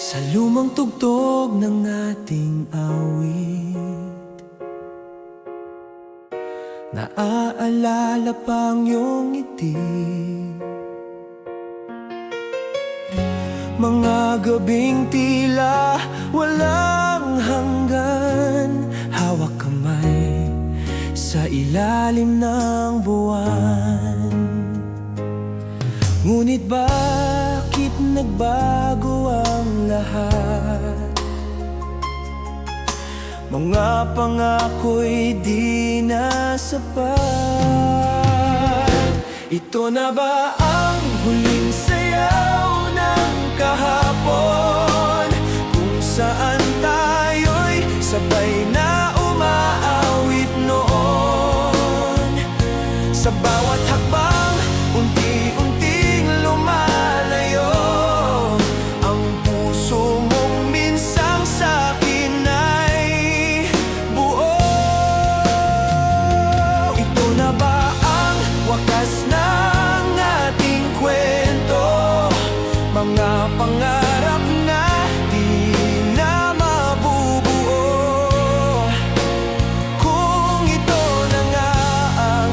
Sa lumang tugtog ng ating awit, naaalala pang iyong ngiti. Mga gabing tila walang hanggan, hawak kamay sa ilalim ng buwan. Ngunit bakit nagbago ang lahat? Mga pangako'y di na sapat. Ito na ba ang huling sayaw ng kahapon, kung saan tayo'y sabay na umaawit noon? Sa bawat hakbang, unti-unting lumalayo, ang puso mong minsang sa'kin ay buo. Ito na ba ang wakas ng ating kwento? Mga pangarap na di na mabubuo. Kung ito na nga ang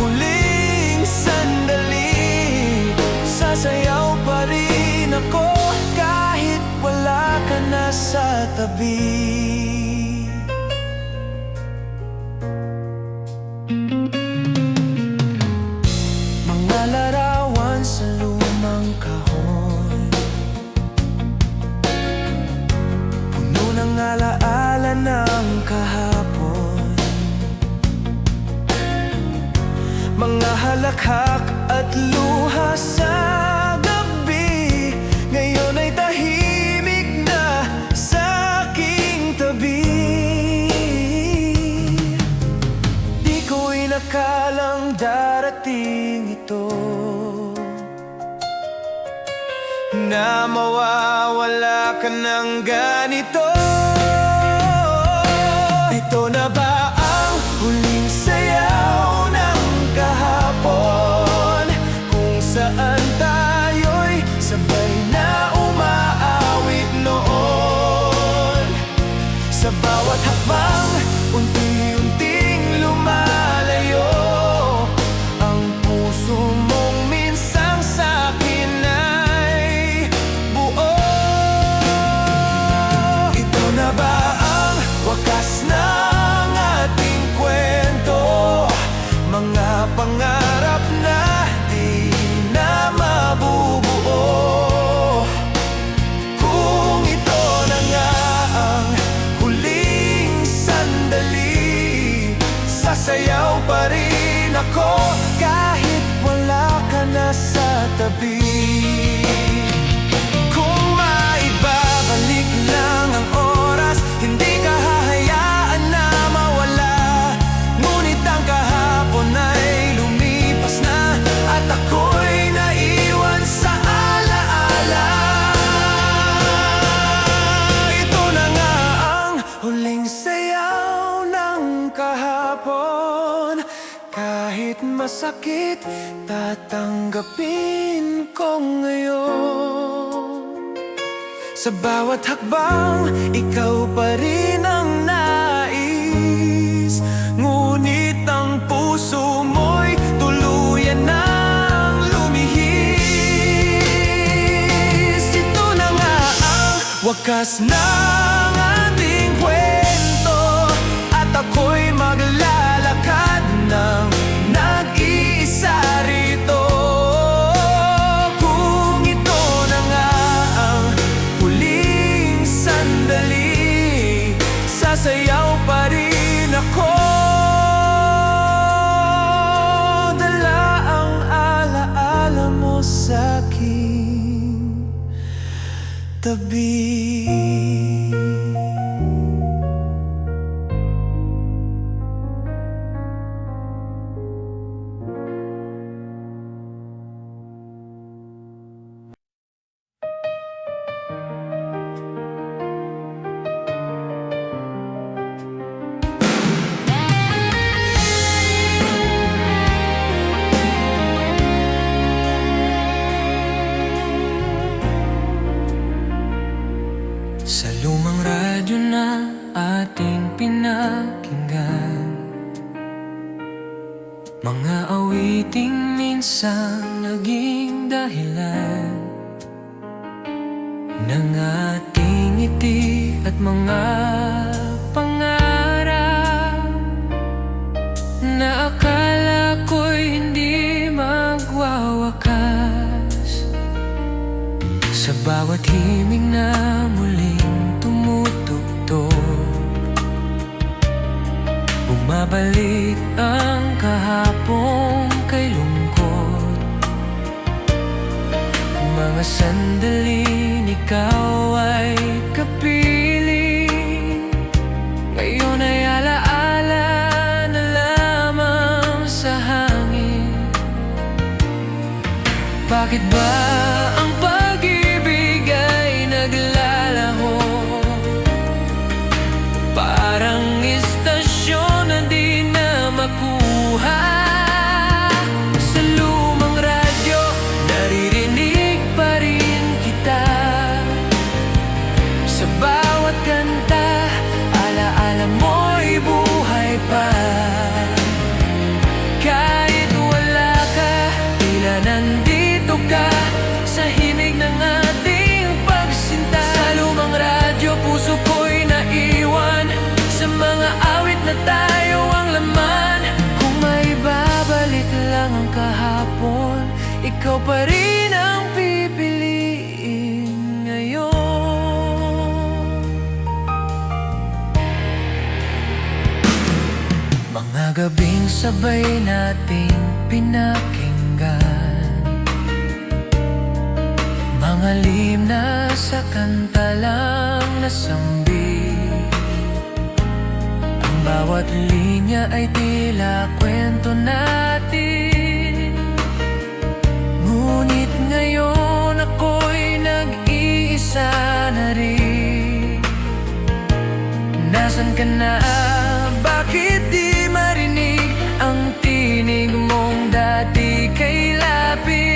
huling sandali, sasayaw pa rin ako kahit wala ka na sa tabi. Mga larawan sa lumang kahon, puno ng alaala ng kahapon. Mga halakhak at luha sa gabi, ngayon ay tahimik na sa aking tabi. Di ko inakalang darating ito, na mawawala ka ng ganito. Ito na ba ang huling sayaw ng kahapon, kung saan tayo'y sabay na umaawit noon? Sa bawat hakbang, unti-unting lumalayo, ang puso mong minsang sa'kin ay buo. Ito na ba ang wakas ng ating kwento? Mga pangarap na di na mabubuo. Kung ito na nga ang huling sandali, sasayaw pa rin ako kahit wala ka na sa tabi. Kung maibabalik lang ang oras, hindi ka hahayaan na mawala. Ngunit ang kahapon ay lumipas na, at ako'y naiwan sa alaala. Ito na nga ang huling sayaw ng kahapon, kahit masakit, tatanggapin ko ngayon. Sa bawat hakbang, ikaw pa rin ang nais, ngunit ang puso mo'y tuluyan ng lumihis. Ito na nga ang wakas ng ating kwento, at ako'y maglalakad ng nag-iisa rito. Kung ito na nga ang huling sandali, sasayaw pa rin ako. Dala ang alaala mo sa'king tabi. Sa lumang radyo na ating pinakinggan, mga awiting minsan naging dahilan ng ating ngiti at mga pangarap na akala ko'y hindi magwawakas. Sa bawat himig na muling tumutugtog, bumabalik ang kahapong kay lungkot. Mga sandaling ikaw ay kapiling, ngayon ay alaala na lamang sa hangin. Bakit ba ang pag-ibig ay naglalaho? Parang istasyon na di na makuha. Sa lumang radyo, naririnig pa rin kita. Sa bawat kanta, alaala mo'y buhay pa. Kahit wala ka, tila nandito ka sa himig ng ating pagsinta. Sa lumang radyo, puso ko'y naiwan, sa mga awit na tayo ang laman. Kung may babalik lang ang kahapon, ikaw pa rin ang pipiliin ngayon. Mga gabing sabay nating pinakinggan, mga lim na sa kanta lang nasambit. Ang bawat linya ay tila kwento natin, ngunit ngayon ako'y nag-iisa na rin. Nasaan ka na? Bakit di marinig ang tinig mong dati kay lapis?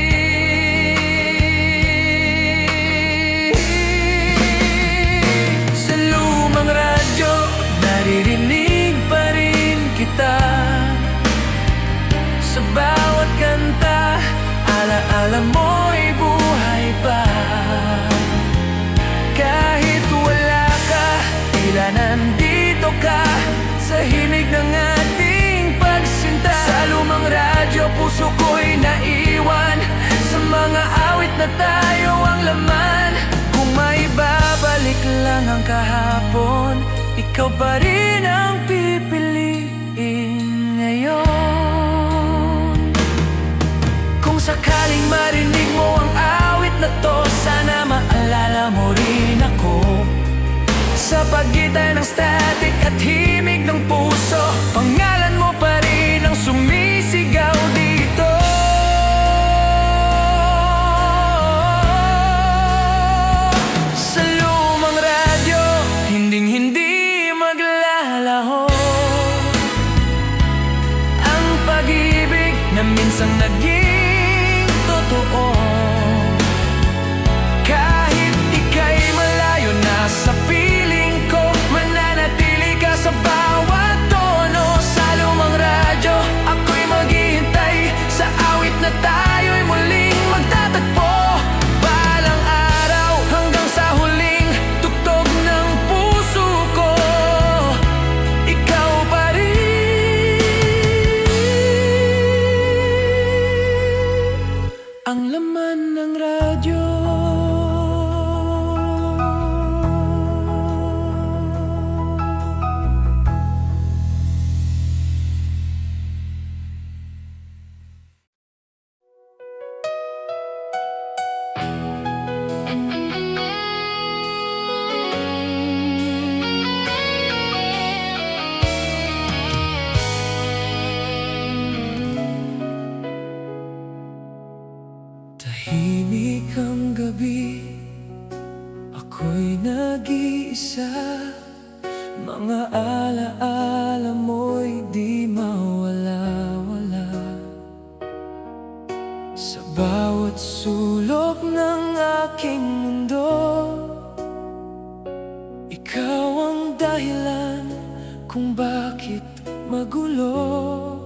Sa lumang radyo, naririnig pa rin kita. Sa bawat kanta, alaala mo'y buhay pa. Kahit wala ka, tila nandito ka sa himig ng ating pagsinta. Sa lumang radyo, puso ko'y naiwan, sa mga awit na tayo ang laman. Kung may babalik lang ang kahapon, ikaw pa rin ang pipiliin ngayon. Kung sakaling marinig mo ang awit na to, sana maalala mo rin ako. Sa pagitan ng static at himig ng puso, pangalan mo pa rin ang sumisigaw dito. Sa lumang radyo, hinding-hindi maglalaho ang pag-ibig na minsang naging totoo. Kahit ika'y malayo na sa piling ko, mananatili ka sa bawat tono. Sa lumang radyo, ako'y maghihintay sa awit na tayo'y muling magtatagpo. Balang araw hanggang sa huling tugtog ng puso ko, ikaw pa rin ang laman ng radyo. Tahimik ang gabi, ako'y nag-iisa. Mga alaala mo'y di mawala-wala. Sa bawat sulok ng aking mundo, dahilan kung bakit magulo.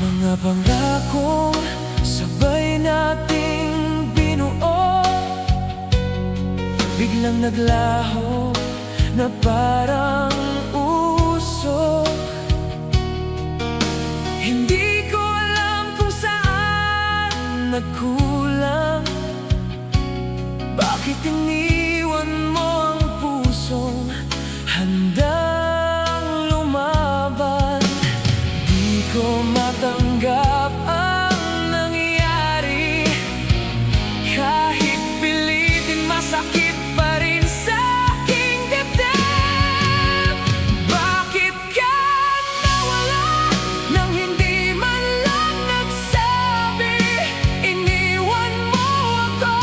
Mga pangakong sabay nating binuo, biglang naglaho na parang usok. Hindi ko alam kung saan nagkulang, bakit iniwan mo ang pusong handang lumaban. Di ko matanggap ang nangyari, kahit pilitin masakit pa rin sa aking dibdib. Bakit ka nawala nang hindi man lang nagsabi? Iniwan mo ako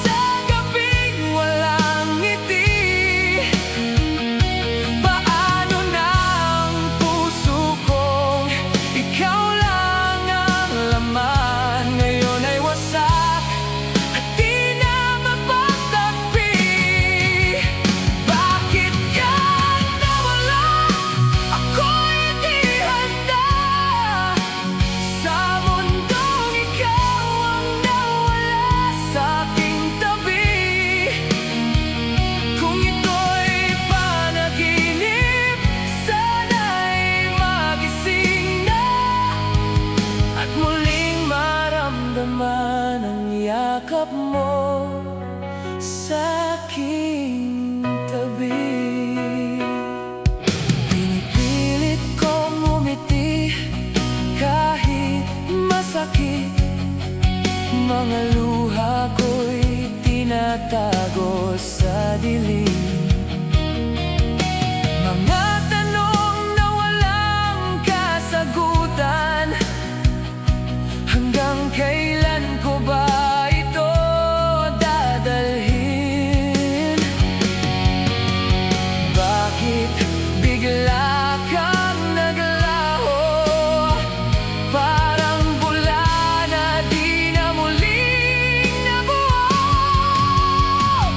sa gabing walang ngiti. Paano na ang puso kong ikaw lang ang laman? Ngayon ay wasak at di na mapagtagpi. Bakit ka nawala? Ako'y di handa sa mundong ikaw ang nawala sa aking tabi. Kung ito'y panaginip, sana'y magising na at muling maramdaman ang yakap mo sa aking tabi. Pinipilit kong umiti kahit masakit, mga luha ko'y tinatago sa dilim. Mga tanong na walang kasagutan, hanggang kailan ko ba ito dadalhin? Bakit bigla kang naglaho? Parang bula na di na muling nabuo.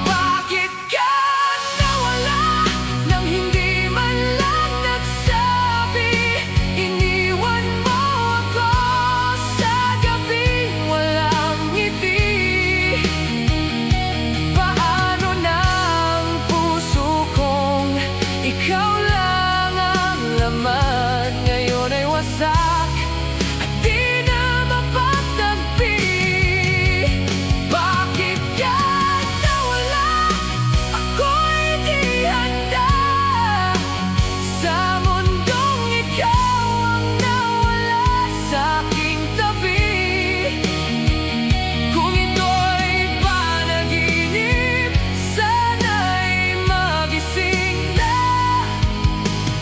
Bakit ka nawala nang hindi man lang nagsabi? Iniwan mo ako sa gabing walang ngiti. Paano na ang puso kong ikaw lang ang laman? Ngayon ay wasak at di na mapagtagpi. Bakit ka nawala? Ako'y di handa sa mundong ikaw ang nawala sa aking tabi. Kung ito'y panaginip, sana'y magising na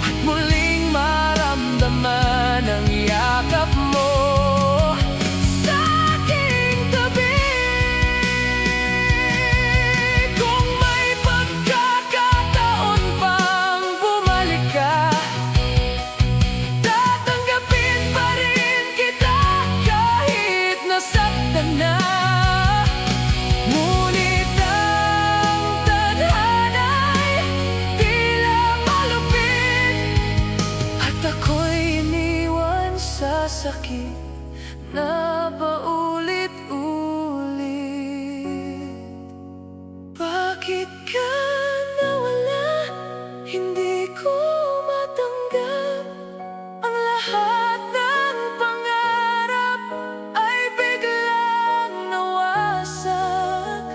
at muling maramdaman ang yakap mo sa aking tabi. Kung may pagkakataon pang bumalik ka, tatanggapin pa rin kita kahit nasaktan na. Ngunit ang tadhana'y tila malupit, at ako'y iniwan sa sakit na paulit-ulit. Bakit ka nawala? Hindi ko matanggap ang lahat ng pangarap ay biglang nawasak.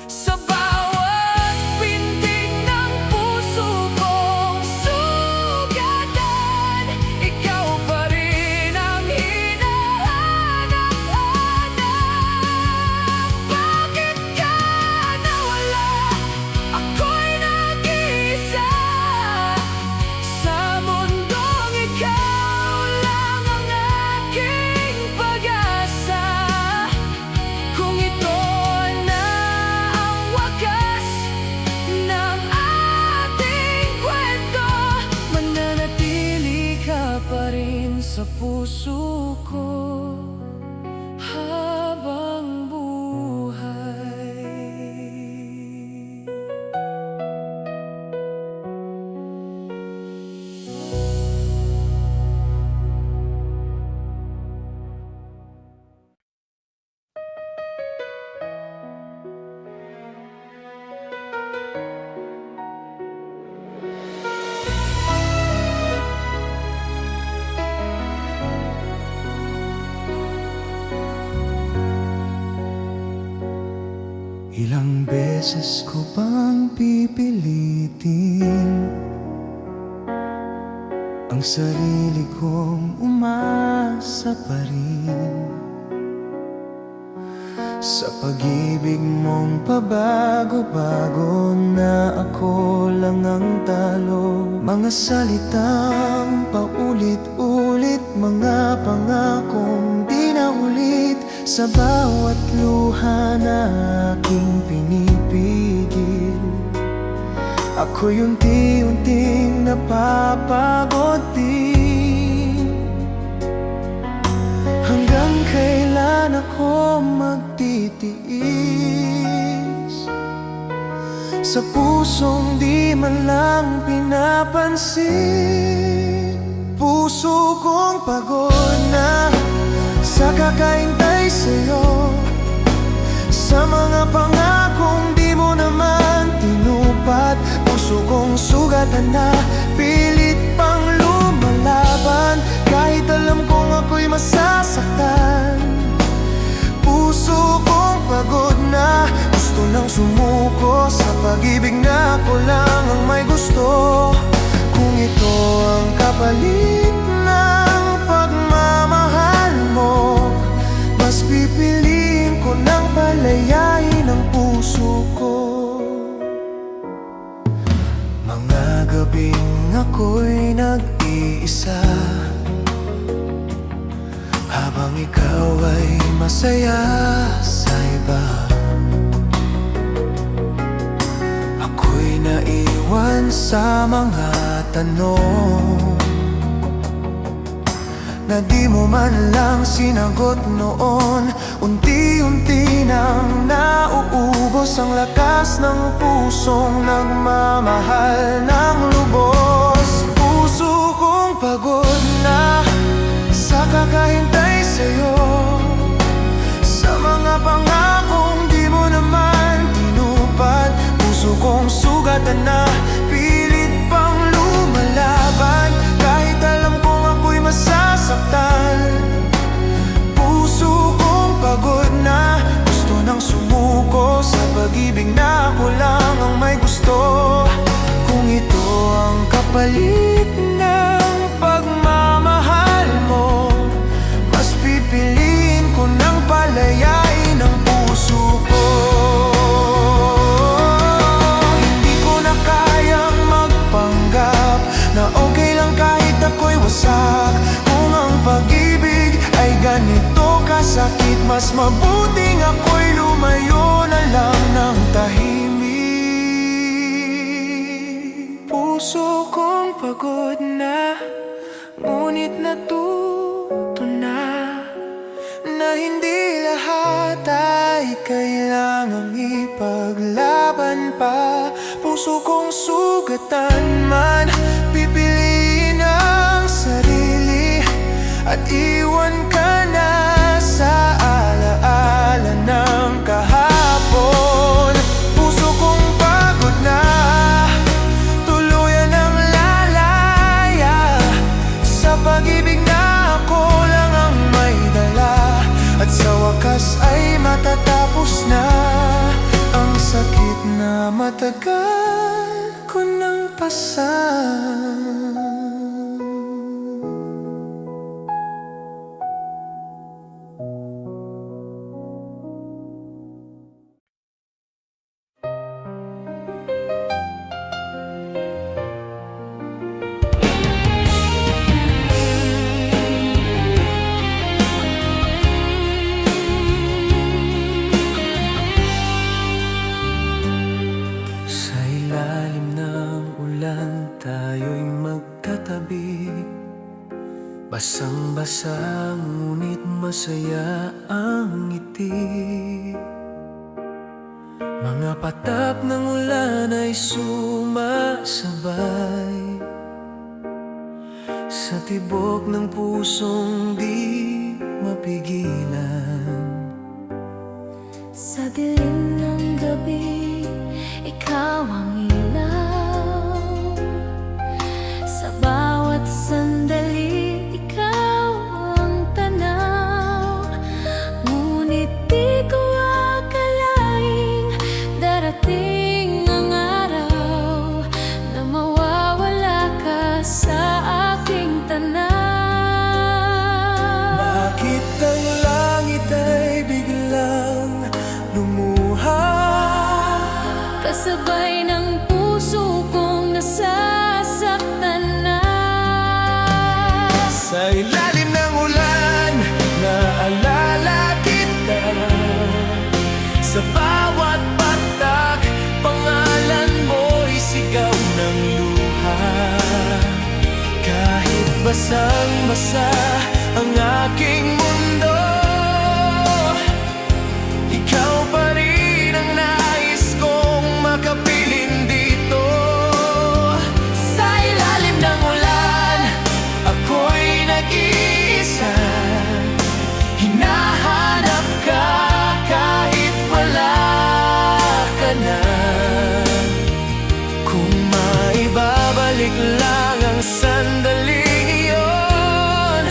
Sa bawat pintig ng puso kong sugatan, ikaw pa rin ang hinahanap-hanap. Bakit ka nawala? Ilang beses ko bang pipilitin ang sarili kong umasa pa rin sa pag-ibig mong pabago-bago na ako lang ang talo. Mga salitang paulit-ulit, mga pangakong di na ulit, sa bawat luha na aking pinipigil. Ako'y unti-unting napapagod din. Hanggang kailan ako magtitiis sa pusong di man lang pinapansin? Puso kong pagod na sa kakaintay sa'yo, sa mga pangakong di mo naman tinupad. Puso kong sugatan na pilit pang lumalaban, kahit alam kong ako'y masasaktan. Puso kong pagod na, gusto nang sumuko sa pag-ibig na ako lang ang may gusto. Kung ito ang kapalit ng pagmamahal mo, mas pipiliin ko nang palayain ang puso ko. Mga gabing ako'y nag-iisa, habang ikaw ay masaya sa iba. Ako'y naiwan sa mga tanong na di mo man lang sinagot noon. Unti-unti nang nauubos ang lakas ng pusong nagmamahal ng lubos. Puso kong pagod na sa kakahintay sa'yo, sa mga pangakong di mo naman tinupad. Puso kong sugatan na pilit pang lumalaban, kahit alam kong ako'y masasaktan. Puso kong pagod na, gusto nang sumuko sa pag-ibig na ako lang ang may gusto. Kung ito ang kapalit ng pagmamahal mo, mas pipiliin ko nang palayain ang puso ko. Hindi ko na kayang magpanggap na okay lang kahit ako'y wasak. Kung ang pag-ibig ay ganito kasakit, mas mabuting ako'y lumayo na lang ng tahimik. Puso kong pagod na, ngunit natuto na hindi lahat ay kailangang ipaglaban pa. Puso kong sugatan man, pipiliin ang sarili at iwan ka na sa alaala ng kahapon. Puso kong pagod na, tuluyan ang lalaya sa pag-ibig na ako lang ang may dala. At sa wakas ay matatapos na ang sakit na matagal ko nang pasan. Tayo'y magkatabi, basang-basa ngunit masaya ang ngiti. Mga patak ng ulan ay sumasabay sa tibok ng pusong di mapigilan. Sa dilim ng gabi, ikaw ang ilaw. Sa bawat sandali, ikaw ang tanaw. Ngunit di ko akalaing darating ang araw na mawawala ka sa aking tanan. Bakit ang langit ay biglang lumuha? Kasabay ng puso kong nasasaktan na. Sa ilalim ng ulan, naalala kita. Sa bawat patak, pangalan mo'y sigaw ng luha. Kahit basang-basa ang aking mundo, ikaw pa rin ang nais kong makapiling dito. Sa ilalim ng ulan, ako'y nag-iisa. Hinahanap ka kahit wala ka na. Kung maibabalik lang ang sandaling iyon,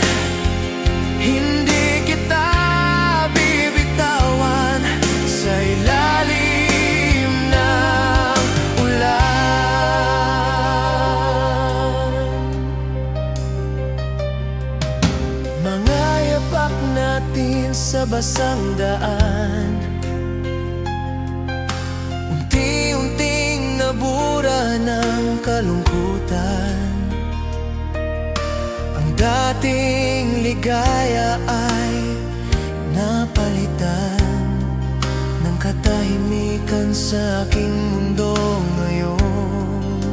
hindi kita bibitawan sa ilalim ng ulan. Mga yapak natin sa basang daan, unti-unting nabura ng kalungkutan. Ang dating ligaya ay napalitan ng katahimikan sa aking mundo ngayon.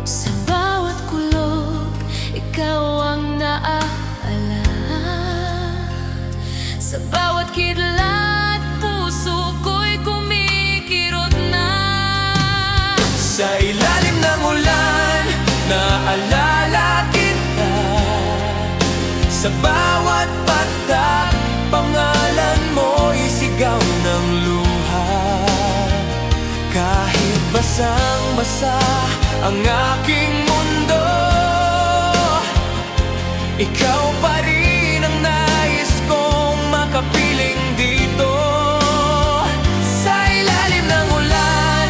Sa bawat kulog, ikaw ang naaalala. Sa bawat kidlat, puso ko'y kumikirot na. Sa ilalim ng ulan, naalala kita. Sa bawat patak, pangalan mo'y sigaw ng luha. Kahit basang-basa ang aking mundo, ikaw pa rin ang nais kong makapiling dito. Sa ilalim ng ulan,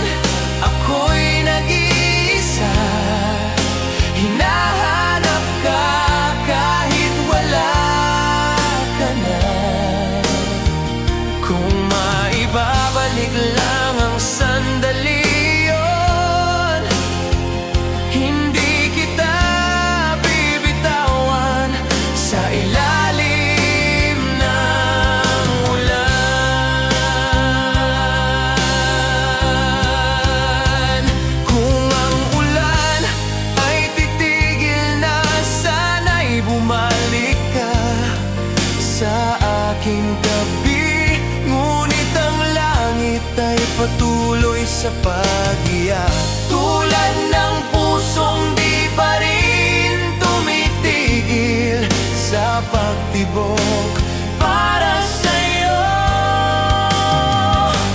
ako'y nag-iisa. Hinahanap ka kahit wala ka na. Kung maibabalik lang ang sandali yun, hindi kita bibitawan sa ilalim ng ulan. Kung ang ulan ay titigil na, sana'y bumalik ka sa aking tabi. Ngunit ang langit ay patuloy sa pag-iyak. Tulad ng pusong di pa rin tumitigil sa pagtibok para sa'yo.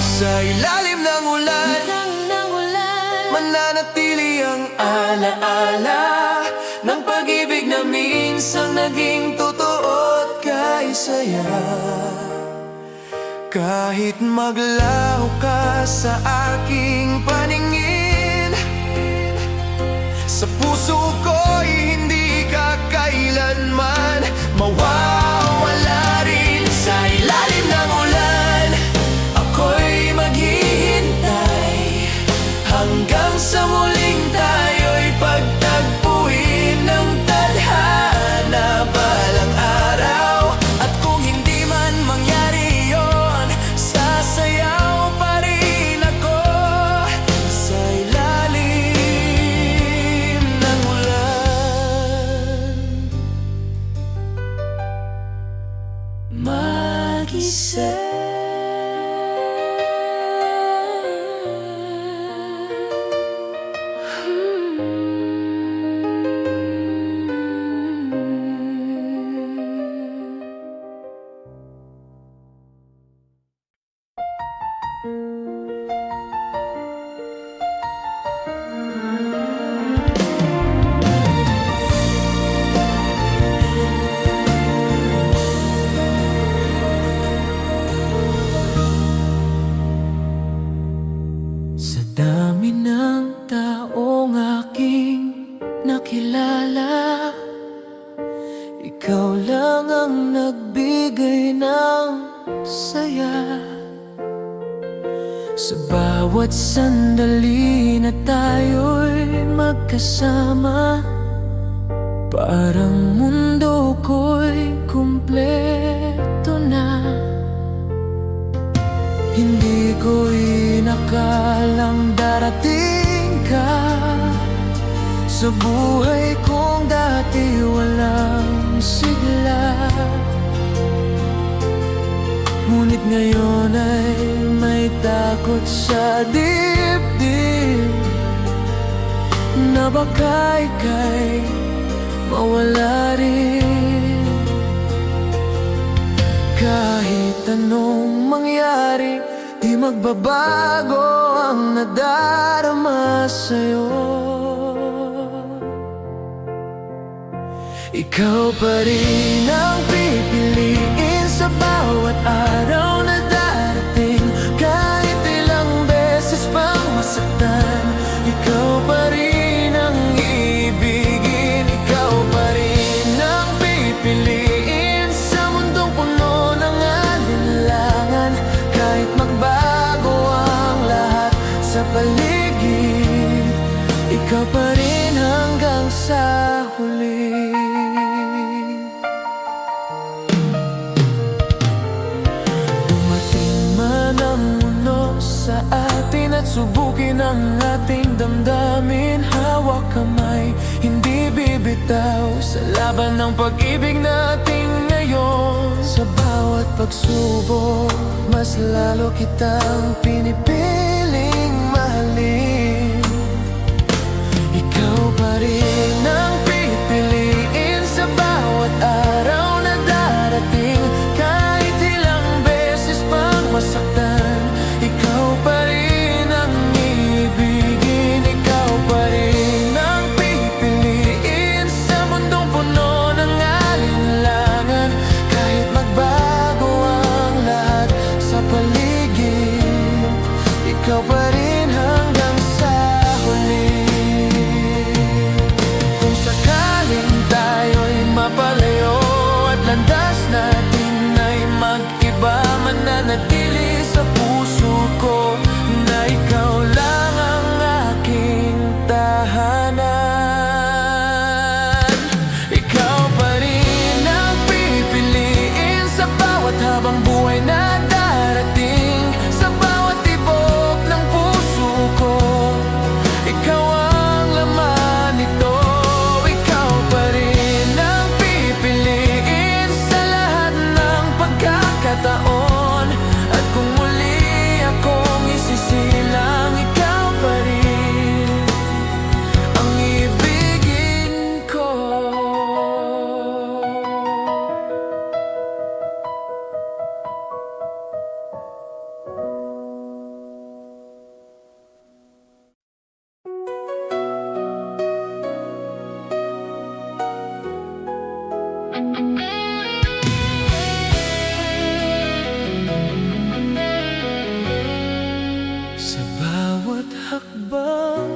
Sa ilalim ng ulan, Ng ulan, mananatili ang alaala ng pag-ibig na minsang naging totoo at kaisaya. Kahit maglaho ka sa aking paningin, sa puso ko'y hindi ka kailanman mawawala rin. Sa ilalim ng ulan, ako'y maghihintay hanggang sa muling tayo'y pagtagpuin ng tadhana balang araw. At kung hindi man mangyari yon, sasayaw pa rin ako dami ng taong aking nakilala, ikaw lang ang nagbigay ng saya. Sa bawat sandali na tayo'y magkasama, parang mundo ko'y kumpleto na. Hindi ko inakalang darating ka sa buhay kong dati walang sigla. Ngunit ngayon ay may takot sa dibdib na baka ika'y mawala rin. Kahit anong mangyari, di magbabago ang nadarama sa'yo. Ikaw pa rin ang pipiliin sa bawat araw na darating. Kahit ilang beses pang masaktan, ikaw pa rin ang ibigin. Ikaw pa rin ang pipiliin sa mundong puno ng alinlangan. Kahit magbago ang lahat sa paligid, ikaw pa rin hanggang sa huli. Sa atin at subukin ang ating damdamin, hawak kamay, hindi bibitaw sa laban ng pag-ibig natin ngayon. Sa bawat pagsubok, mas lalo kitang pinipiling mahalin. Ikaw pa rin ang pipiliin sa bawat araw na darating. Kahit ilang beses pang masaktan, ikaw pa rin ang ibigin. Ikaw pa rin ang pipiliin sa mundong puno ng alinlangan. Kahit magbago ang lahat sa paligid, ikaw pa rin hanggang sa huli. Kung sakaling tayo'y mapalayo at landas natin ay mag-iba, mananatili sa puso ko na ikaw lang ang aking tahanan. Ikaw pa rin ang pipiliin sa bawat habang buhay na darating. Sa bawat tibok ng puso ko, ikaw ang laman nito. Ikaw pa rin ang pipiliin sa lahat ng pagkakataon. At kung muli akong isisilang, ikaw pa rin ang ibigin ko. Sa bawat hakbang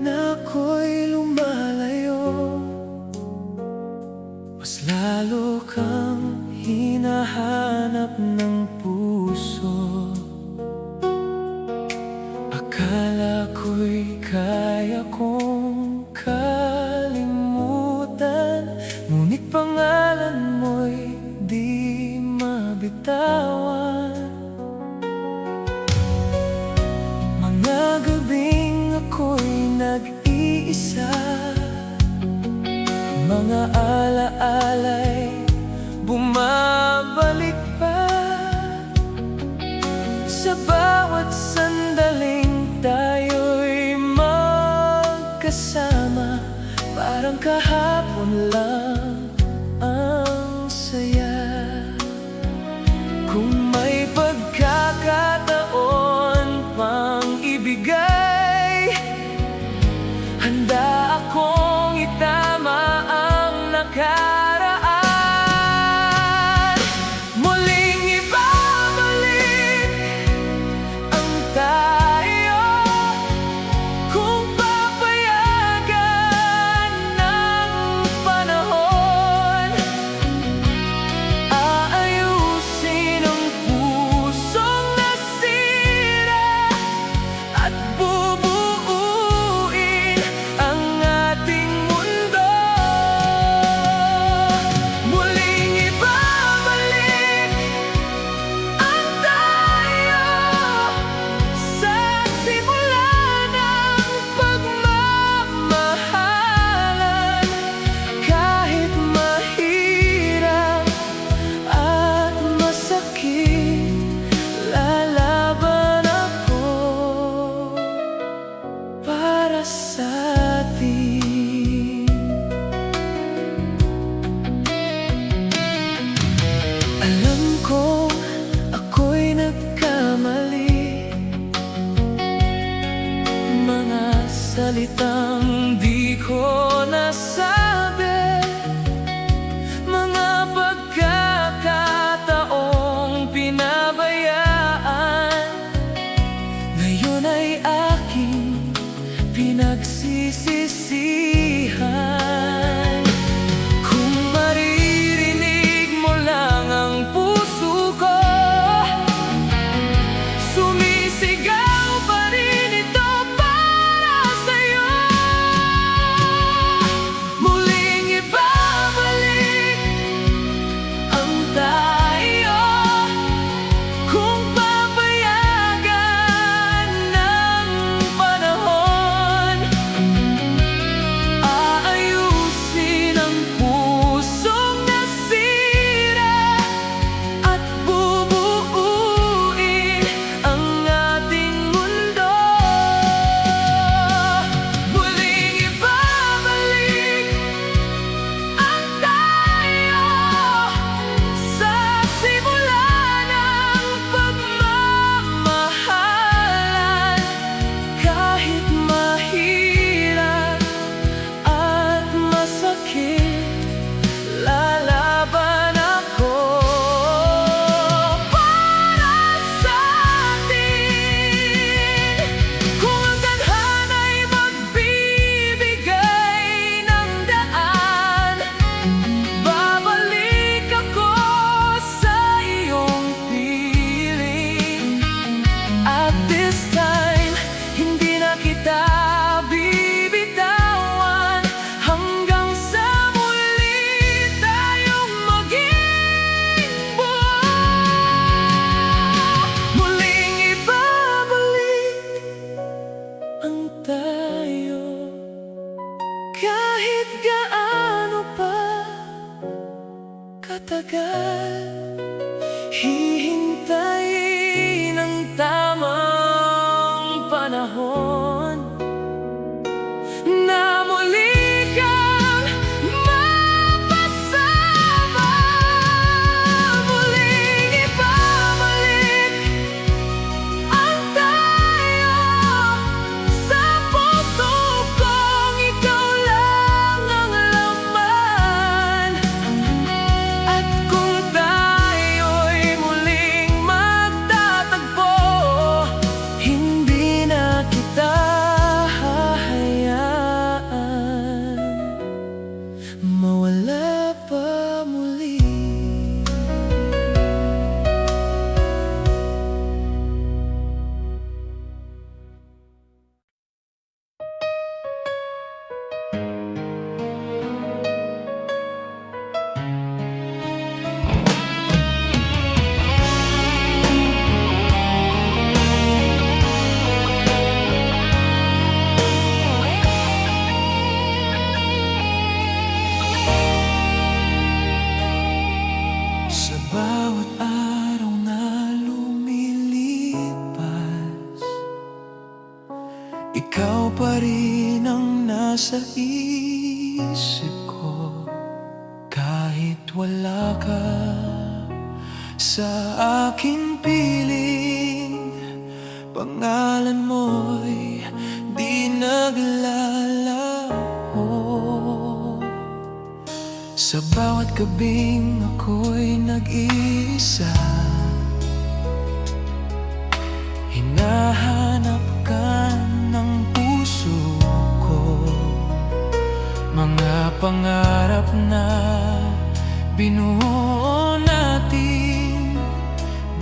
na ako'y lumalayo, mas lalo kang hinahanap ng puso. Akala ko'y kaya kong kalimutan, ngunit pangalan mo'y di mabitawan. Mga gabing ako'y nag-iisa, mga alaala'y bumabalik pa. Sa bawat sandaling tayo'y magkasama, parang kahapon lang ang saya. Kung may pagkakataon pang ibigay, handa akong itama ang nakaraan. Muling ibabalik mga salitang di ko nasabi, mga pagkakataong pinabayaan, ngayon ay aking pinagsisisihan. Kung maririnig mo lang ang puso ko, sumisigaw pa rin ito para sa'yo. Muling ibabalik ang tayo, kung papayagan ng panahon. Aayusin ang pusong nasira at bubuuin ang ating mundo. Muling ibabalik ang tayo sa simula ng pagmamahalan. Kahit mahirap at masakit, lalaban ako para sa atin. Kung ang tadhana'y magbibigay ng daan, babalik ako sa iyong piling. At this time, hindi na kita bibitawan, hanggang sa muli tayong maging buo. Muling ibabalik ang tayo, kahit gaano pa katagal. Hihintayin ang tamang panahon na muli kang mapasama. Muling ibabalik ang tayo sa puso kong ikaw lang ang laman. At kung tayo'y muling magtatagpo, hindi na kita hahayaan mawala pa muli. Sa bawat araw na lumilipas, ikaw pa rin ang nasa isip ko. Kahit wala ka sa aking piling, pangalan mo'y di naglalaho. Sa bawat gabing ako'y nag-iisa, hinahanap ka ng puso ko. Mga pangarap na binuo natin,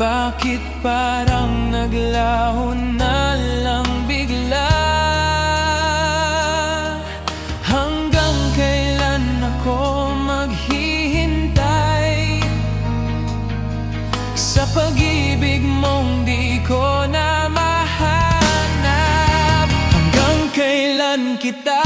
bakit parang naglaho na lang bigla? Hanggang kailan ako maghihintay sa pag-ibig mong di ko na mahanap? Hanggang kailan kita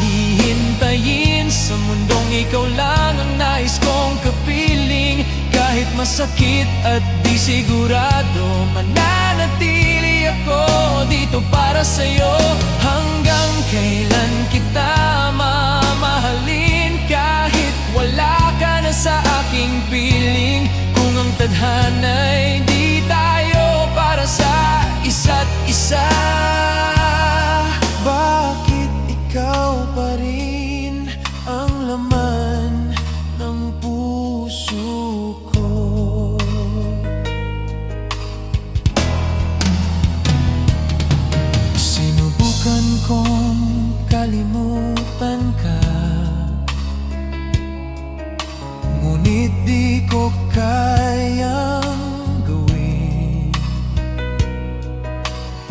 hihintayin sa mundong ikaw lang ang nais kong kapiling? Kahit masakit at di sigurado, mananatili ako dito para sa'yo. Hanggang kailan kita mamahalin kahit wala ka na sa aking piling? Kung ang tadhana'y di tayo para sa isa't isa, makalimutan ka, ngunit di ko kayang gawin.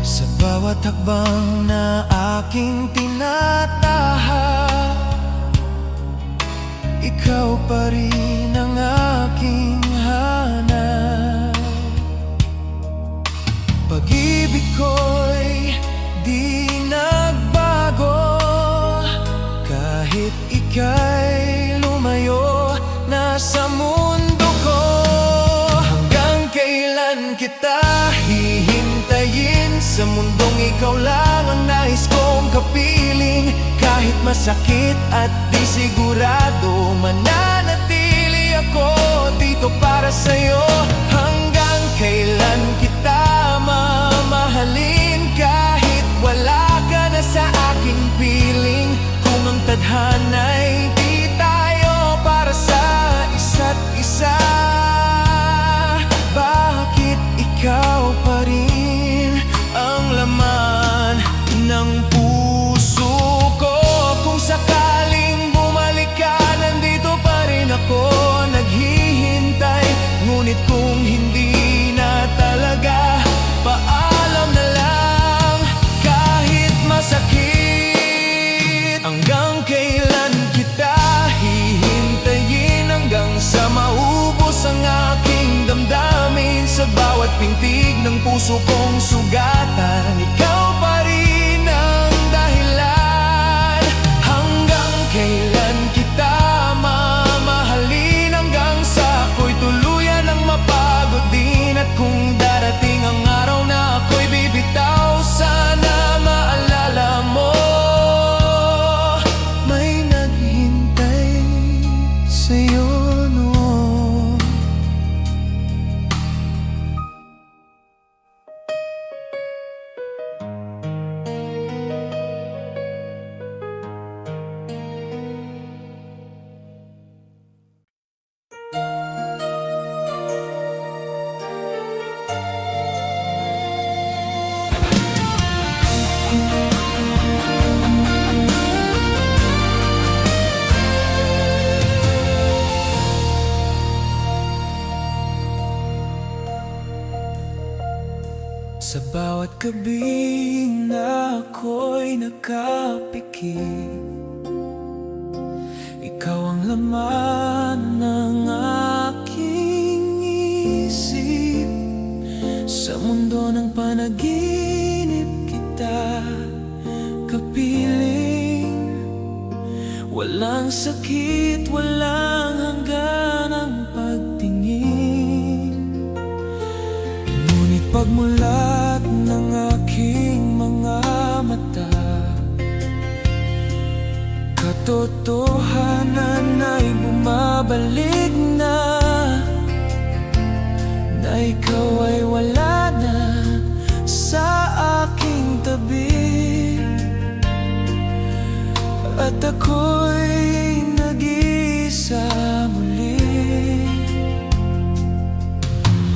Sa bawat hakbang na aking tinatahak, ikaw pa rin ang aking hanap. Pag-ibig ko'y di nagbago, kahit ika'y lumayo na sa mundo ko. Hanggang kailan kita hihintayin sa mundong ikaw lang ang nais kong kapiling? Kahit masakit at di sigurado, mananatili ako dito para sa'yo. Hanggang kailan kita mamahalin kahit wala ka na sa aking piling? Kung ang tadhana'y di tayo para sa isa't isa, bakit ikaw pa rin ang laman ng puso ko? Kung sakaling bumalik ka, nandito pa rin ako naghihintay. Ngunit kung hindi na talaga, paalam na lang kahit masakit. Hanggang kailan kita hihintayin? Hanggang sa maubos ang aking damdamin. Sa bawat pintig ng puso kong sugatan, ikaw pa rin ang dahilan. Hanggang kailan kita mamahalin? Hanggang sa ako'y tuluyan ang mapagod din. At kung darating ang araw na ako'y bibitaw, sana maalala mo, may naghihintay sa'yo noon. Sa bawat gabi na ako'y nakapikit, ikaw ang laman ng aking isip. Sa mundo ng panaginip kita kapiling. Walang sakit, walang hanggan ang pagtingin. Ngunit pagmulat ng aking mga mata, katotohanan ay bumabalik na ikaw ay wala na sa aking tabi. At ako'y nag-iisa muli.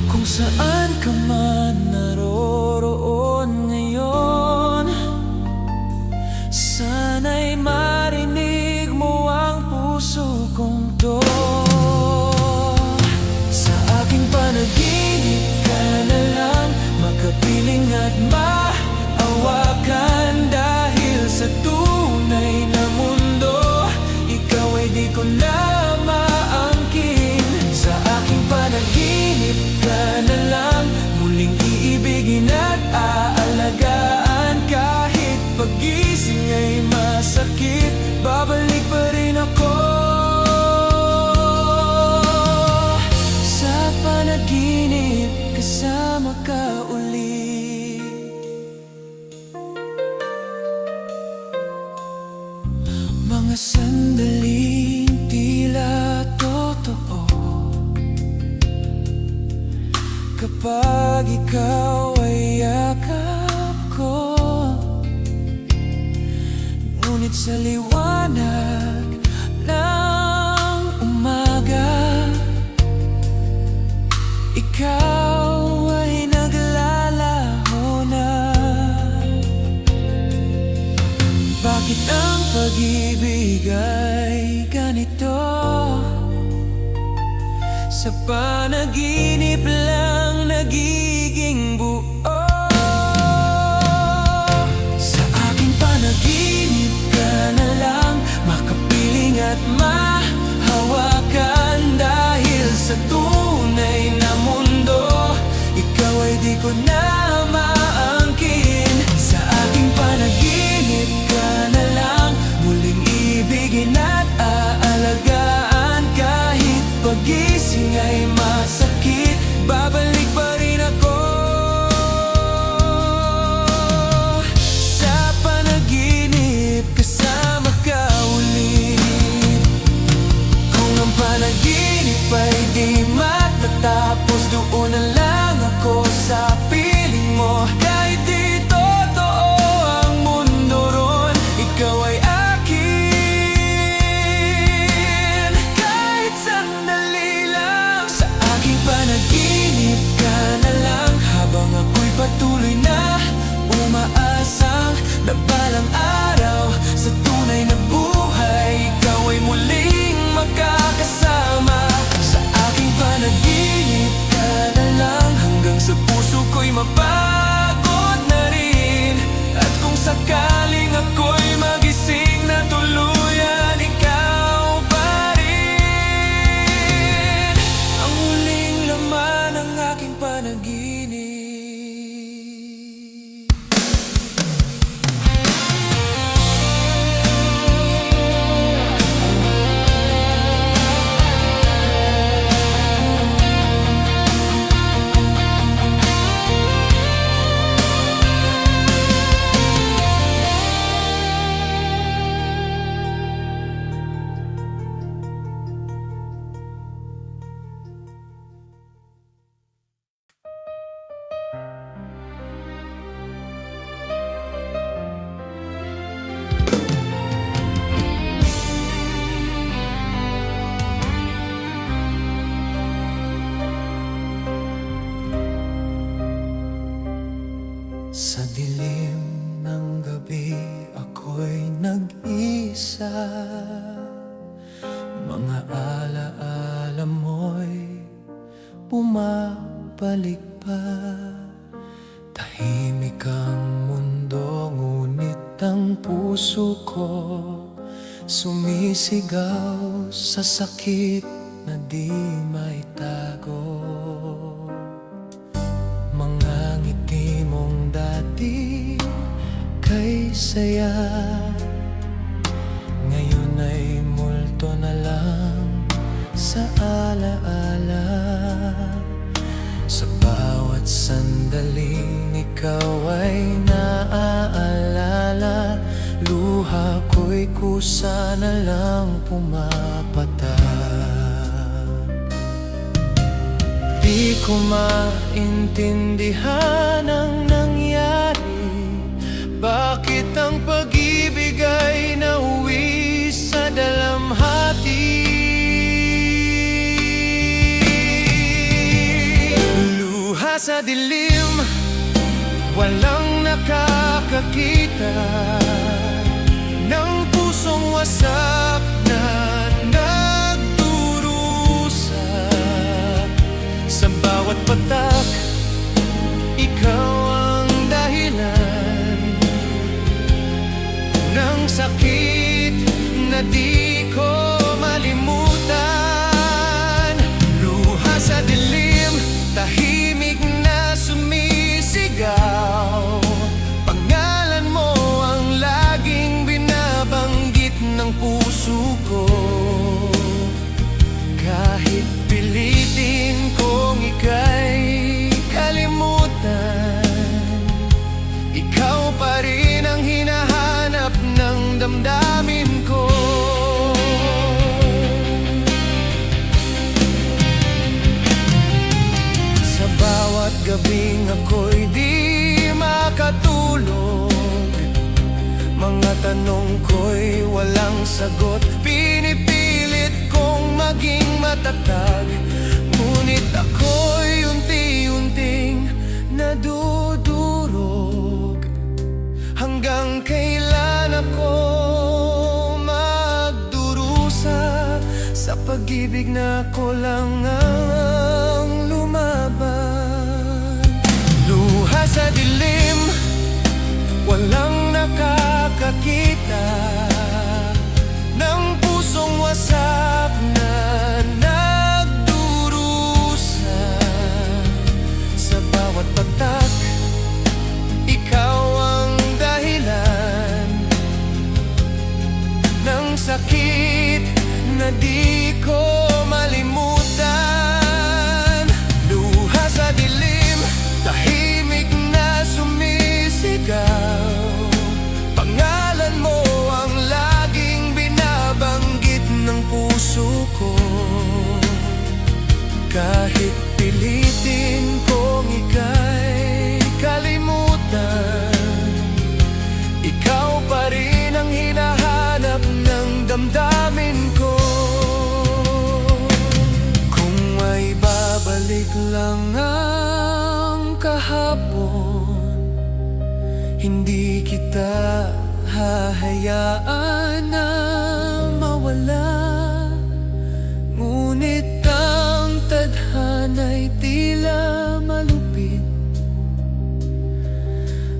Kung saan ka man naroroon ngayon, sana'y marinig mo ang puso kong to. Sa aking panaginip ka na lang makapiling at maawakan. Dahil sa tunay na mundo, ikaw ay di ko na maangkin. Sa aking panaginip ka na lang muling iibigin at aalagaan. Kahit pagising ay masakit, babalik pa rin ako. Sa panaginip kasama ka ulit. Mga sandaling tila totoo kapag ikaw ay yakap ko. Ngunit sa liwanag ng umaga, ikaw ay naglalaho na. Bakit ang pag-ibig ay ganito. Sa panaginip lang nagiging buo. Sa aking panaginip ka na lang makapiling at mahawakan. Dahil sa tunay na mundo, ikaw ay di ko na maangkin. Sa aking panaginip ka na lang muling ibigin at aalagaan. Kahit pagising ay masakit, babalik pa rin ako. Sa panaginip kasama ka ulit. Kung ang panaginip ay di matatapos, doon na lang ako sa piling mo. Kahit di totoo ang mundo ron, ikaw ay akin. Kahit sandali lang, sa aking panaginip ka na lang. Habang ako'y patuloy na umaasang na balang araw sa tunay na buhay, ikaw ay muling makakasama. Sa aking panaginip ka na lang, hanggang sa puso ko'y mapagod na rin. At kung sakaling ako'y magising na tuluyan, ikaw pa rin ang huling laman ng aking panaginip. Sa dilim ng gabi ako'y nag-isa. Mga alaala mo'y bumabalik pa. Tahimik ang mundo, ngunit ang puso ko sumisigaw sa sakit na di maitago. Mga ngiti mong dati kay saya, ngayon ay multo na lang sa alaala. Sa bawat sandaling ikaw ay naaalala, luha ko'y kusa na lang pumapatak. Di ko maintindihan ang nangyari, bakit ang pag-ibig ay nauwi sa dalamhati. Luha sa dilim, walang nakakakita ng pusong wasak na nagdurusa. Sa bawat patak, ikaw ang dahilan ng sakit na di ko malimutan. Luha sa dilim, tahimik na sumisigaw. Pangalan mo ang laging binabanggit ng puso ko. Kahit pilitin kong ika'y kalimutan, ikaw pa rin ang hinahanap ng damdamin ko. Sa bawat gabing ako'y di makatulog, mga tanong ko'y walang sagot. Pinipilit kong maging matatag, ngunit ako'y unti-unting nadudurog. Hanggang kailan ako pag-ibig na ako lang ang lumaban. Luha sa dilim, walang nakakakita ng pusong wasak na nagdurusa. Sa bawat patak, ikaw ang dahilan ng sakit na di ko malimutan. Luha sa dilim, tahimik na sumisigaw. Pangalan mo ang laging binabanggit ng puso ko. Kahit pilitin kong ika'y kalimutan, ikaw pa rin ang hinahanap ng damdamin ko. Kung may babalik lang ang kahapon, hindi kita hahayaan na mawala. Ngunit ang tadhana'y tila malupit,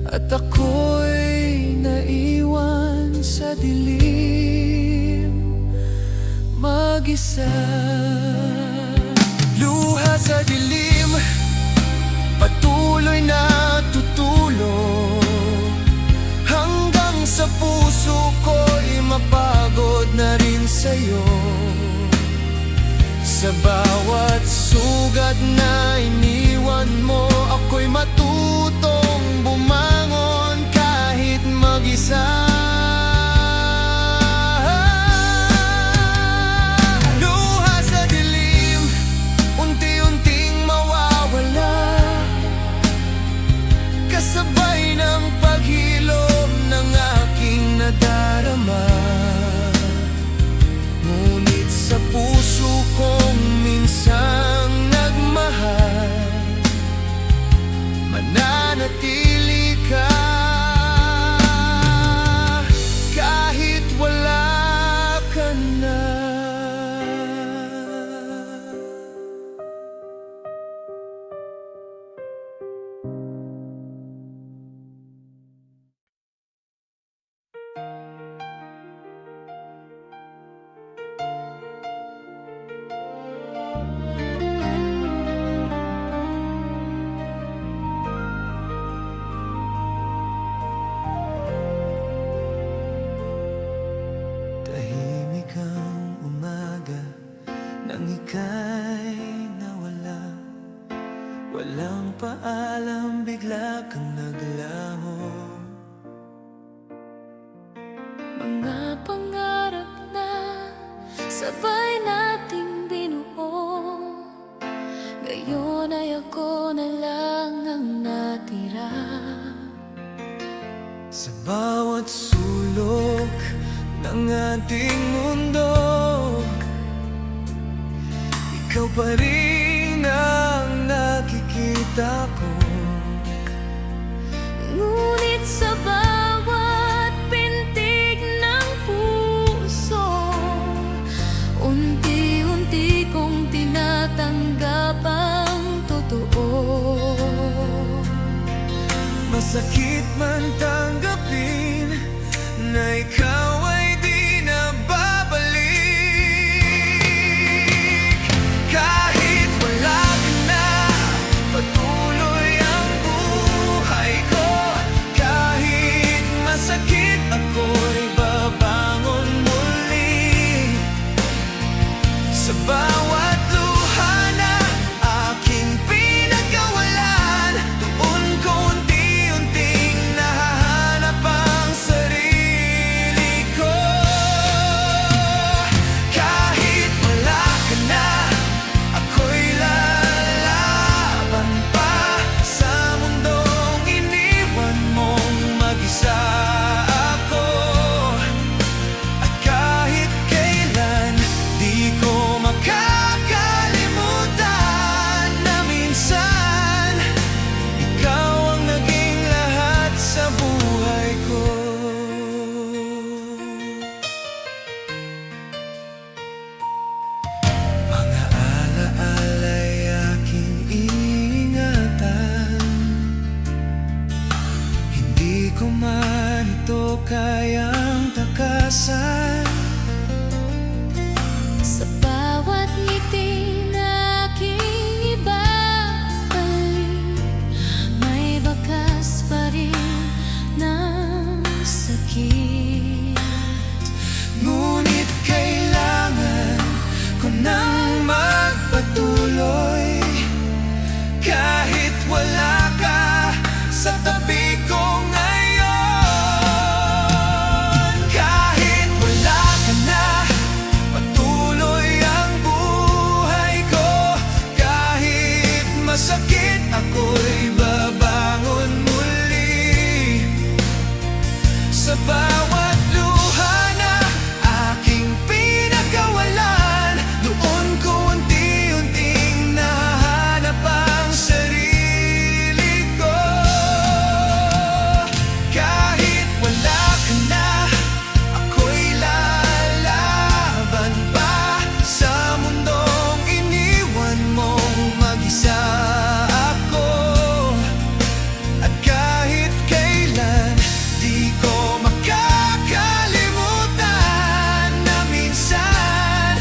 at ako'y naiwan sa dilim, mag-isa. Luha sa dilim, patuloy na tutulog, hanggang sa puso ko'y mapagod na rin sa'yo. Sa bawat sugat na iniwan mo, ako'y matutong bumangon kahit mag-isa. Luha sa dilim, unti-unting mawawala, kasabay ng paghilom ng aking nadarama. Ngunit sa puso kong minsang nagmahal, mananatili ka kahit wala ka na. Tahimik ang umaga nang ika'y nawala. Walang paalam, bigla kang naglaho. Mga pangarap na sabay nating binuo, ngayon ay ako na lang ang natira. Sa bawat sulok ng ating mundo, ikaw pa rin ang nakikita ko. Ngunit sa bawat pintig ng puso, unti-unti kong tinatanggap ang totoo. Masakit man tanggapin na ikaw ay di na babalik. Kahit wala ka na, patuloy ang buhay ko. Kahit masakit, ako'y babangon muli. Sa bawat luha na aking pinagkawalan, doon ko unti-unting nahahanap ang sarili ko man ito kayang takasan. Sa bawat ngiti na aking ibabalik, may bakas pa rin ng sakit. Ngunit kailangan ko nang magpatuloy, kahit wala ka sa tabi ko ngayon. Kahit wala ka na, patuloy ang buhay ko. Kahit masakit, ako'y babangon muli. Sa bawat luha na aking pinagawalan, doon ko unti-unting nahanap ang sarili ko. Kahit wala ka na, ako'y lalaban pa sa mundong iniwan mong mag-isa ako. At kahit kailan, di ko makakalimutan na minsan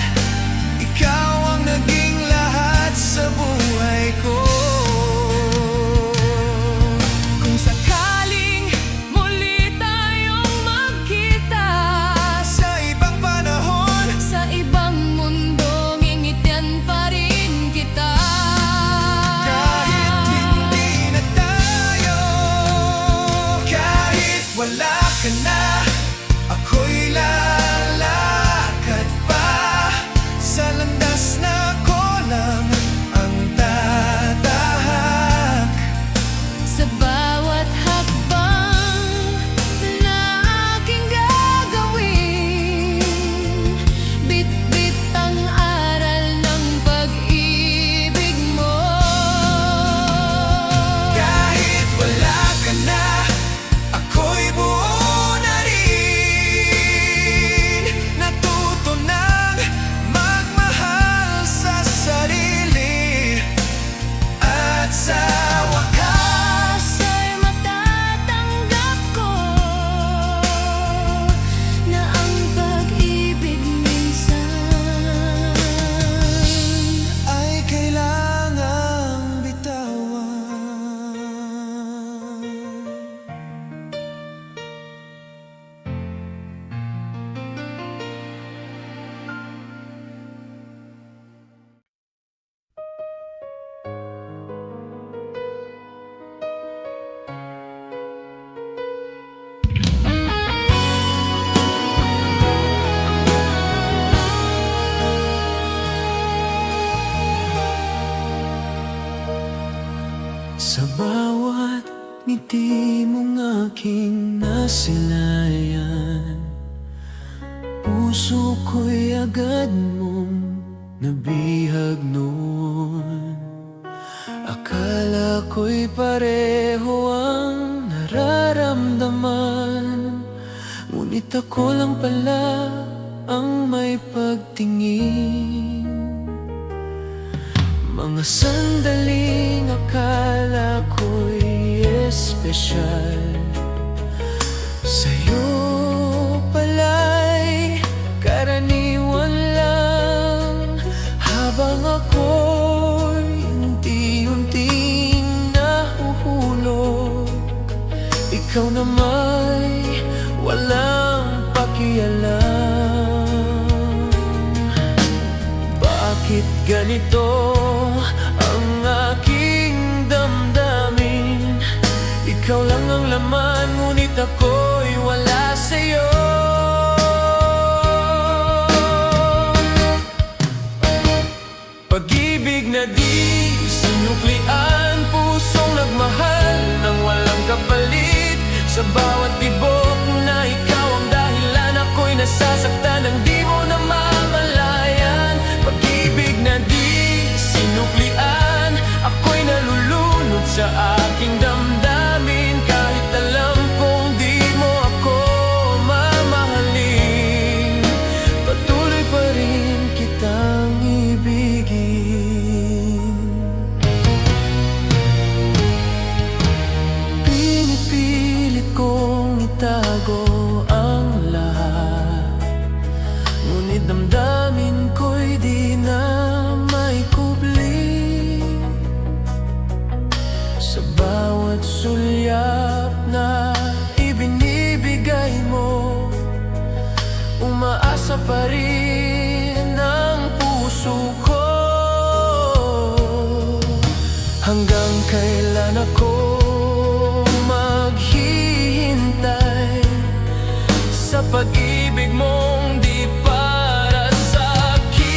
ikaw ang naging lahat sa buhay ko. Kung sakaling muli tayong magkita Sa ibang panahon, sa ibang mundo, ngingitian pa rin kita. kahit hindi na tayo, kahit wala ka na, ako'y lalakad pa sa landas na ko lang ang tatahak. Sa bawat hakbang na aking gagawin, bit-bit ang aral ng pag-ibig mo. Kahit wala ka na, ako'y buo na rin. Natuto nang magmahal sa sarili. At sa wakas, Ay matatanggap ko na ang pag-ibig minsan ay kailangang bitawan. Sa bawat ngiti mong aking nasilayan, puso ko'y agad mong nabihag noon. Akala ko'y pareho ang nararamdaman, ngunit ako lang pala ang may pagtingin. Mga sandaling akala ko'y espesyal, sa'yo pala'y karaniwan lang. Habang ako'y unti-unting nahuhulog, ikaw na may walang pakialam. Bakit ganito ang aking damdamin? Ikaw lang ang laman, ngunit ako'y wala sa'yo. Pag-ibig na di sinuklian, pusong nagmahal ng walang kapalit. Sa bawat tibok na ikaw ang dahilan, ako'y nasasaktan ng di mo namamalayan. Pag-ibig na di sinuklian, ako'y nalulunod sa aking damdamin. Kahit alam kong di mo ako mamahalin, patuloy pa rin kitang ibigin. Pinipilit ko pa rin ang puso ko. Hanggang kailan ako maghihintay sa pag-ibig mong di para sa'kin?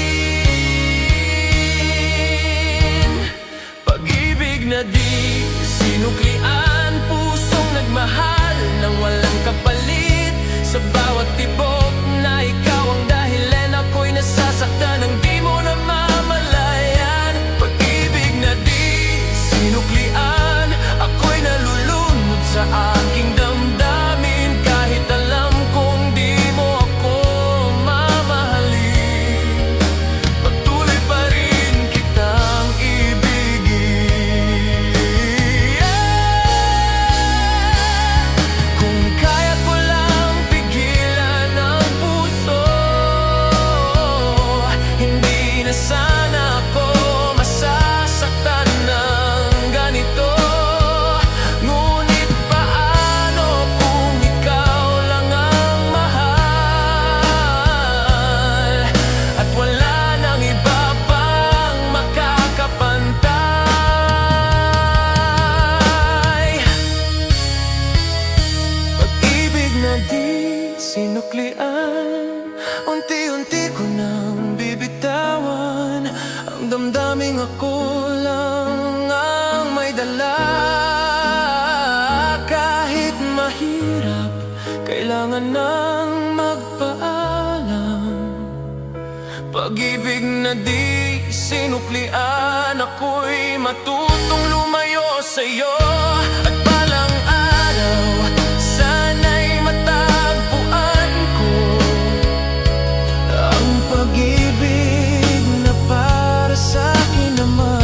Pag-ibig na di sinuklian, pusong nagmahal nang walang kapalit. Sa bawat tibok na ikaw ang dahilan, ako'y nasasaktan ng di mo namamalayan. Pag-ibig na di sinuklian, ako'y nalulunod sa aking damdamin. Kahit alam kong di mo ako mamahalin, patuloy pa rin kitang ibigin. Kung kaya ko lang pigilan ang puso, hindi na sana ako masasaktan ng ganito. Ngunit paano kung ikaw lang ang mahal at wala nang iba pang makakapantay? Pag-ibig na di sinuklian, unti-unti ko nang bibitawan. Ang damdaming ako lang ang may dala. Kahit mahirap, kailangan nang magpaalam. Pag-ibig na di sinuklian, ako'y matutong lumayo sa'yo. At balang araw, sana'y matagpuan ko ang pag-ibig na para sa'kin naman.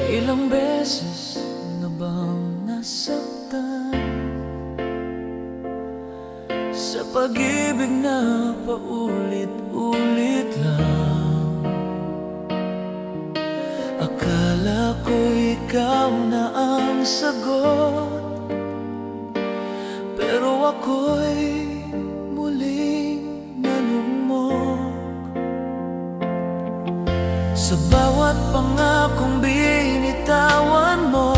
Ilang beses na bang nasaktan sa pag-ibig na paulit-ulit lang? Akala ko ikaw na ang sagot, pero ako'y muling nalumok. Sa bawat pangakong binitawan mo,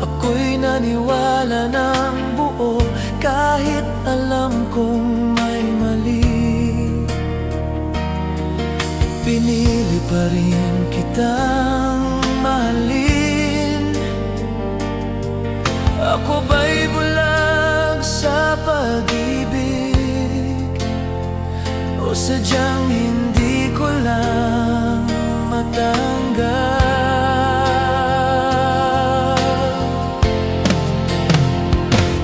ako'y naniwala ng buo. Kahit alam kong may mali, pinili pa rin kitang mahalin. Ako ba'y bulag sa pag-ibig, o sadyang hindi ko lang matanggap?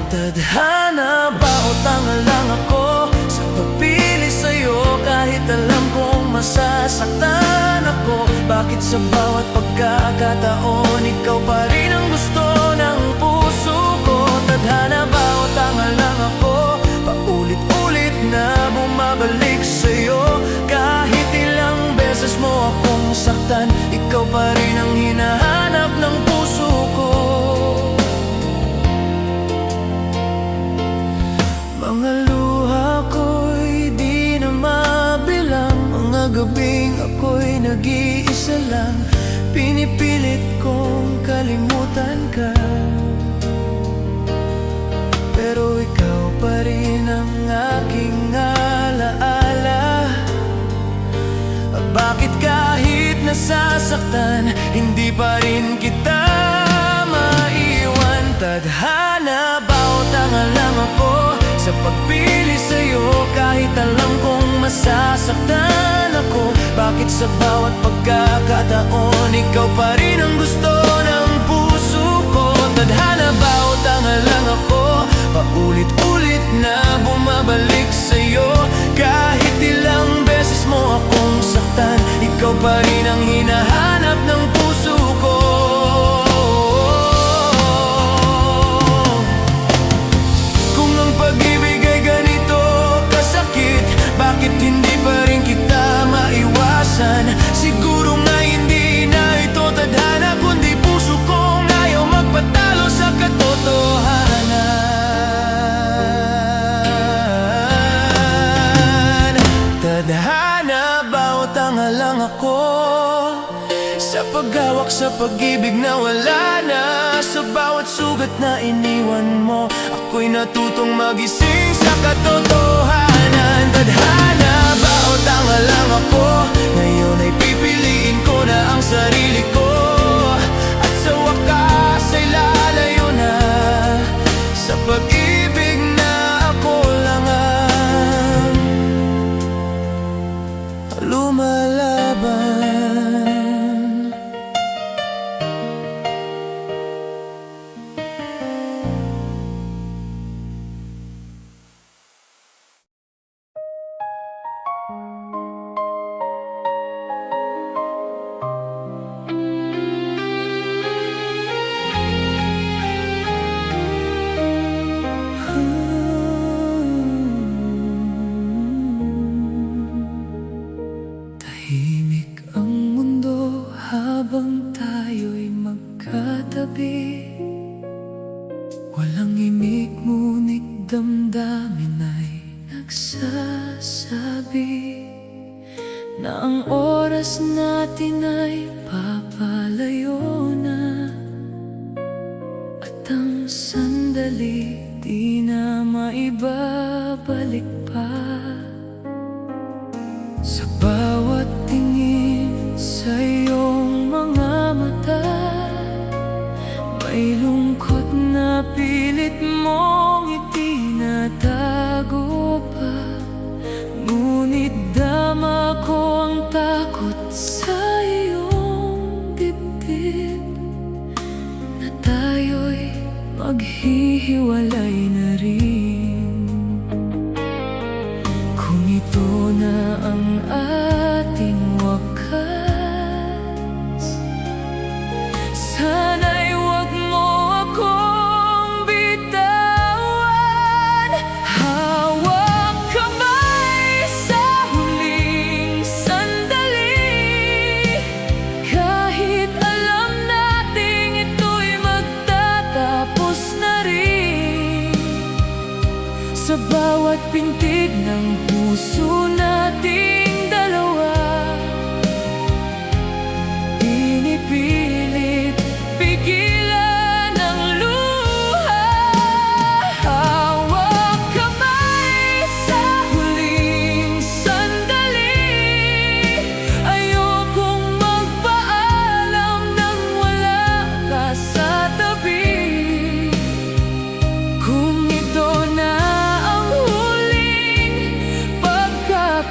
Tadhana ba o tanga lang ako sa pagpili sa'yo? Kahit alam kong masasaktan ako, bakit sa bawat pagkakataon ikaw pa rin ang gusto ng puso ko? Tadhana ba o tanga lang ako, paulit-ulit na bumabalik sa'yo? Kahit ilang beses mo akong saktan, ikaw pa rin ang hinahanap ng puso ko. Mga luha ko'y di na mabilang, mga gabing ako'y nag-iisa lang. Pinipilit kong kalimutan ka, pero ikaw pa rin ang aking alaala. Bakit kahit na nasasaktan, hindi pa rin kita maiwan. Tadhana, bawat tanga lang ako sa pagpili sa'yo, kahit alam kong masasaktan ako. Bakit sa bawat pagkakataon, ikaw pa rin ang gusto ng puso ko? Tadhana, bawat tanga lang ako, paulit-ulit na bumabalik sa'yo. Kahit ilang beses mo akong saktan, ikaw pa rin ang hinahanap ng puso ko. Kung ang pag-ibig ay ganito kasakit, bakit hindi pa rin kita maiwasan? Siguro nga hindi na ito tadhana, kundi puso kong ayaw magpatalo sa katotohanan. Tadhana, bawat tanga lang ako sa paghawak sa pag-ibig na wala na. Sa bawat sugat na iniwan mo, ako'y natutong magising sa katotohanan. Tadhana, bawat tanga lang ako, ngayon ay pipiliin ko na ang sarili ko. At sa wakas ay lalayo na sa pag-ibig na ako lang ang lumalaban. Tahimik ang mundo habang tayo'y magkatabi. Walang imik ngunit damdamin ay nagsasabi na ang oras natin ay papalayo na, at ang sandali di na maibabalik pa. Sa bawat tingin sa iyong mga mata, may lungkot na pilit mong itinatago pa. Ngunit dama ko ang takot sa iyong dibdib, na tayo'y maghihiwalay na rin. Kung ito na ang ating wakas, sana'y huwag mo akong bitawan. Hawak kamay sa huling sandali, kahit alam nating ito'y magtatapos na rin. Sa bawat pintig ng puso nating dalawa, pinipilit pigilan ang luha. Hawak kamay sa huling sandali, ayokong magpaalam nang wala ka sa tabi. Kung ito na ang huling pagkakataon,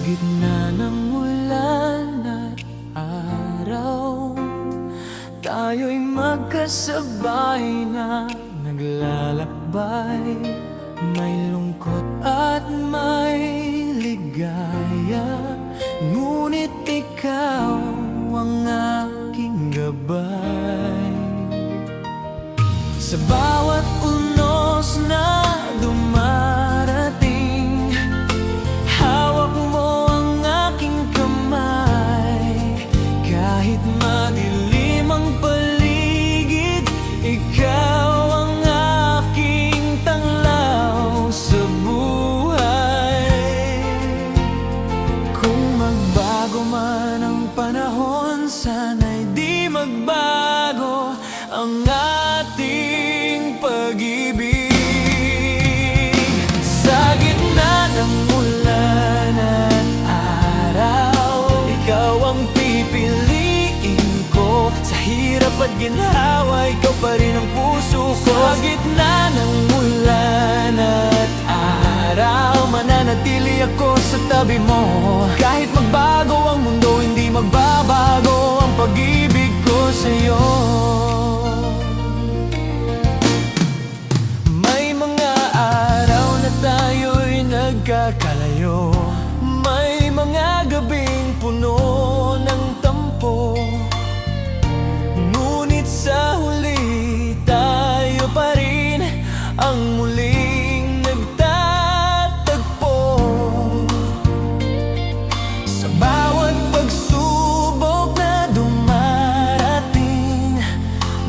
gitna ng ulan at araw, tayo'y magkasabay na naglalakbay. May lungkot at may ligaya, ngunit ikaw ang aking gabay. Sa bawat unos na dumarating, hawak mo ang aking kamay. Kahit madilim ang paligid, ikaw ang aking tanglaw sa buhay. Kung magbago man ang panahon, sana'y di magbago ang ating pag-ibig. Sa gitna ng ulan at araw, ikaw ang pipiliin ko. Sa hirap at ginhawa, ikaw pa rin ang puso ko. Sa gitna ng ulan at araw, mananatili ako sa tabi mo. Kahit magbago ang mundo, hindi magbabago ang pag-ibig ko sa'yo. May mga araw na tayo'y nagkakalayo, may mga gabing puno ng tampo, ngunit sa huli tayo pa rin ang muling nagtatagpo. Sa bawat pagsubok na dumarating,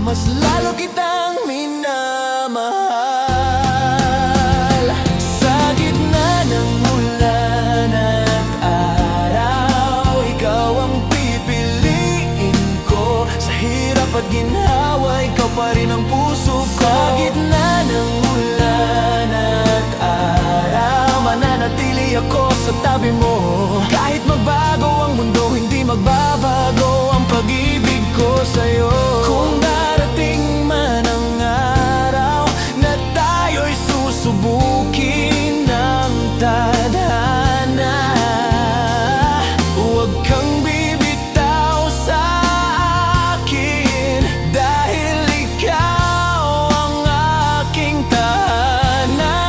mas lalo kitang minamahal. Sa gitna ng ulan at araw, ikaw ang pipiliin ko. Sa hirap at ginhawa, ikaw pa rin ang puso ko. Sa gitna ng ulan at araw, mananatili ako sa tabi mo. Kahit magbago ang mundo, hindi magbabago ang pag-ibig ko sa'yo. Kung darating man ang araw na tayo'y susubukin ng tadhana, huwag kang bibitaw sa akin, dahil ikaw ang aking tahanan.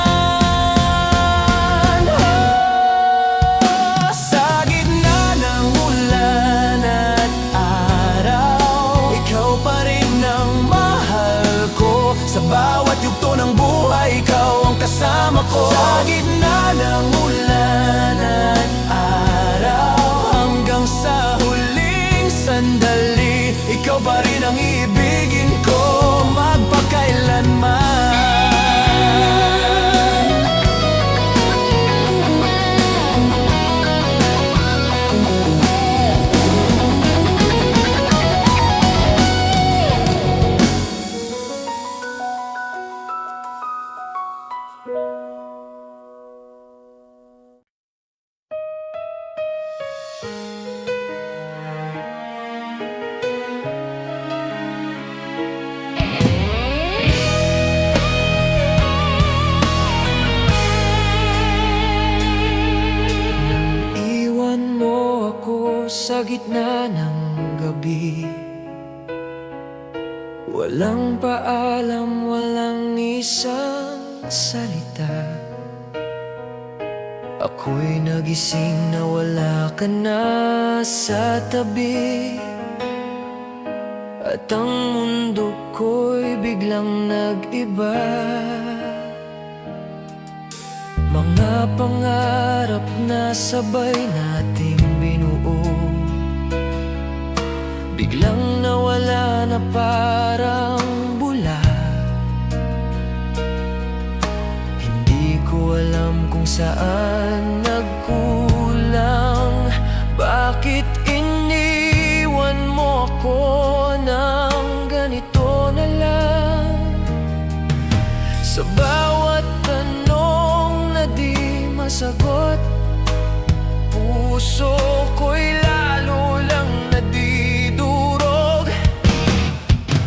Sa gitna ng ulan at araw, ikaw pa rin ang mahal ko. Sa bawat yugto ng buhay, ikaw ang kasama ko. Sa gitna ng ulan at araw, hanggang sa huling sandali, ikaw pa rin ang iibigin ko magpakailanman. Sa gitna ng gabi, walang paalam, walang isang salita. Ako'y nagising na wala ka na sa tabi, at ang mundo ko'y biglang nag-iba. Mga pangarap na sabay nating binuo, biglang nawala na parang bula. Hindi ko alam kung saan nagkulang. Bakit iniwan mo ako ng ganito na lang? Sa bawat tanong na di masagot, puso ko'y lalo lang nadidurog.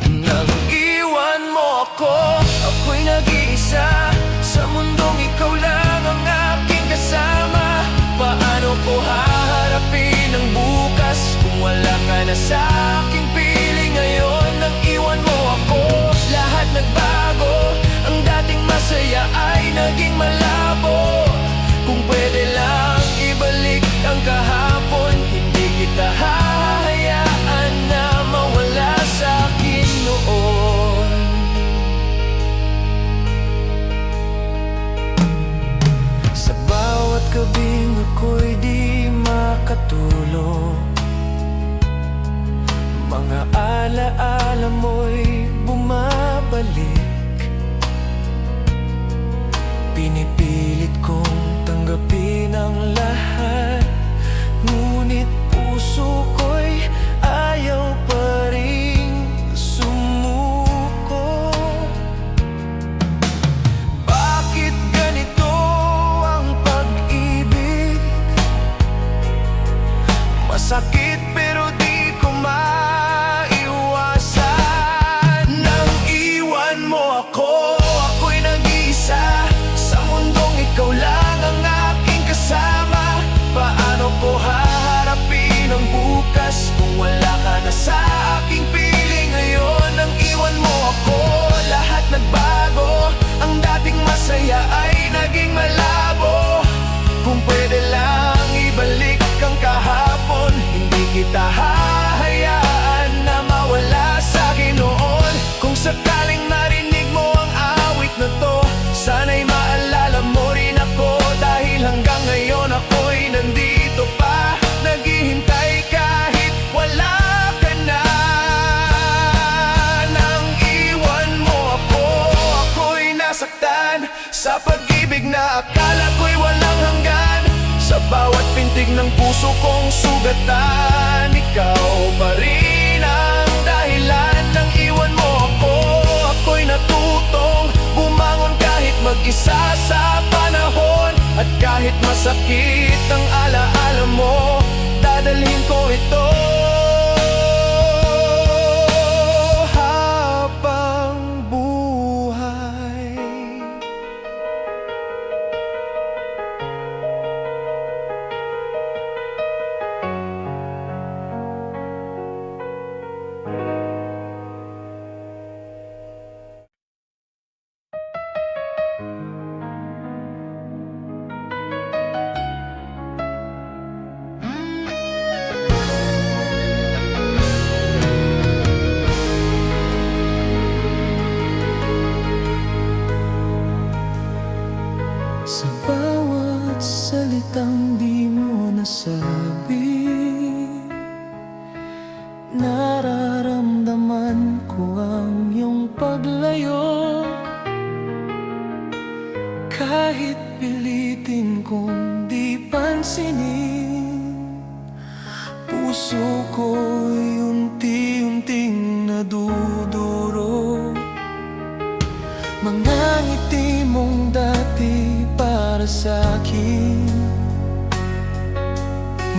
Nang iwan mo ako, ako'y nag-iisa sa mundong ikaw lang ang aking kasama. Paano ko alaala mo'y bumabalik. Pinipilit kong tanggapin ang lahat, ngunit puso ko'y ayaw pa ring sumuko. Bakit ganito ang pag-ibig? Masakit pero di ko maiwasan. Nang iwan mo ako, ako'y nag-iisa sa mundong ikaw lang ang aking kasama. Paano ko haharapin ang bukas kung wala ka na sa aking piling ngayon? Nang iwan mo ako, lahat nagbago. Ang dating masaya ay naging malabo. Kung pwede lang ibalik ang kahapon, hindi kita hahayaan na mawala sa akin noon. Kung sakaling marinig mo ang awit na to, sana'y maalala mo rin ako. Dahil hanggang ngayon ako'y nandito pa, naghihintay kahit wala ka na. Nang iwan mo ako, ako'y nasaktan sa pag-ibig na akala ko'y walang hanggan. Sa bawat pintig ng puso kong sugatan, ikaw pa rin ang dahilan. Nang iwan mo ako, ako'y natutong bumangon kahit mag-isa sa panahon. At kahit masakit ang alaala mo, dadalhin ko ito habang buhay. Sa bawat salitang di mo nasabi, nararamdaman ko ang iyong paglayo. Kahit pilitin kong di pansinin, puso ko'y unti-unting nadudurog. Mga ngiti mong dati para sa'kin,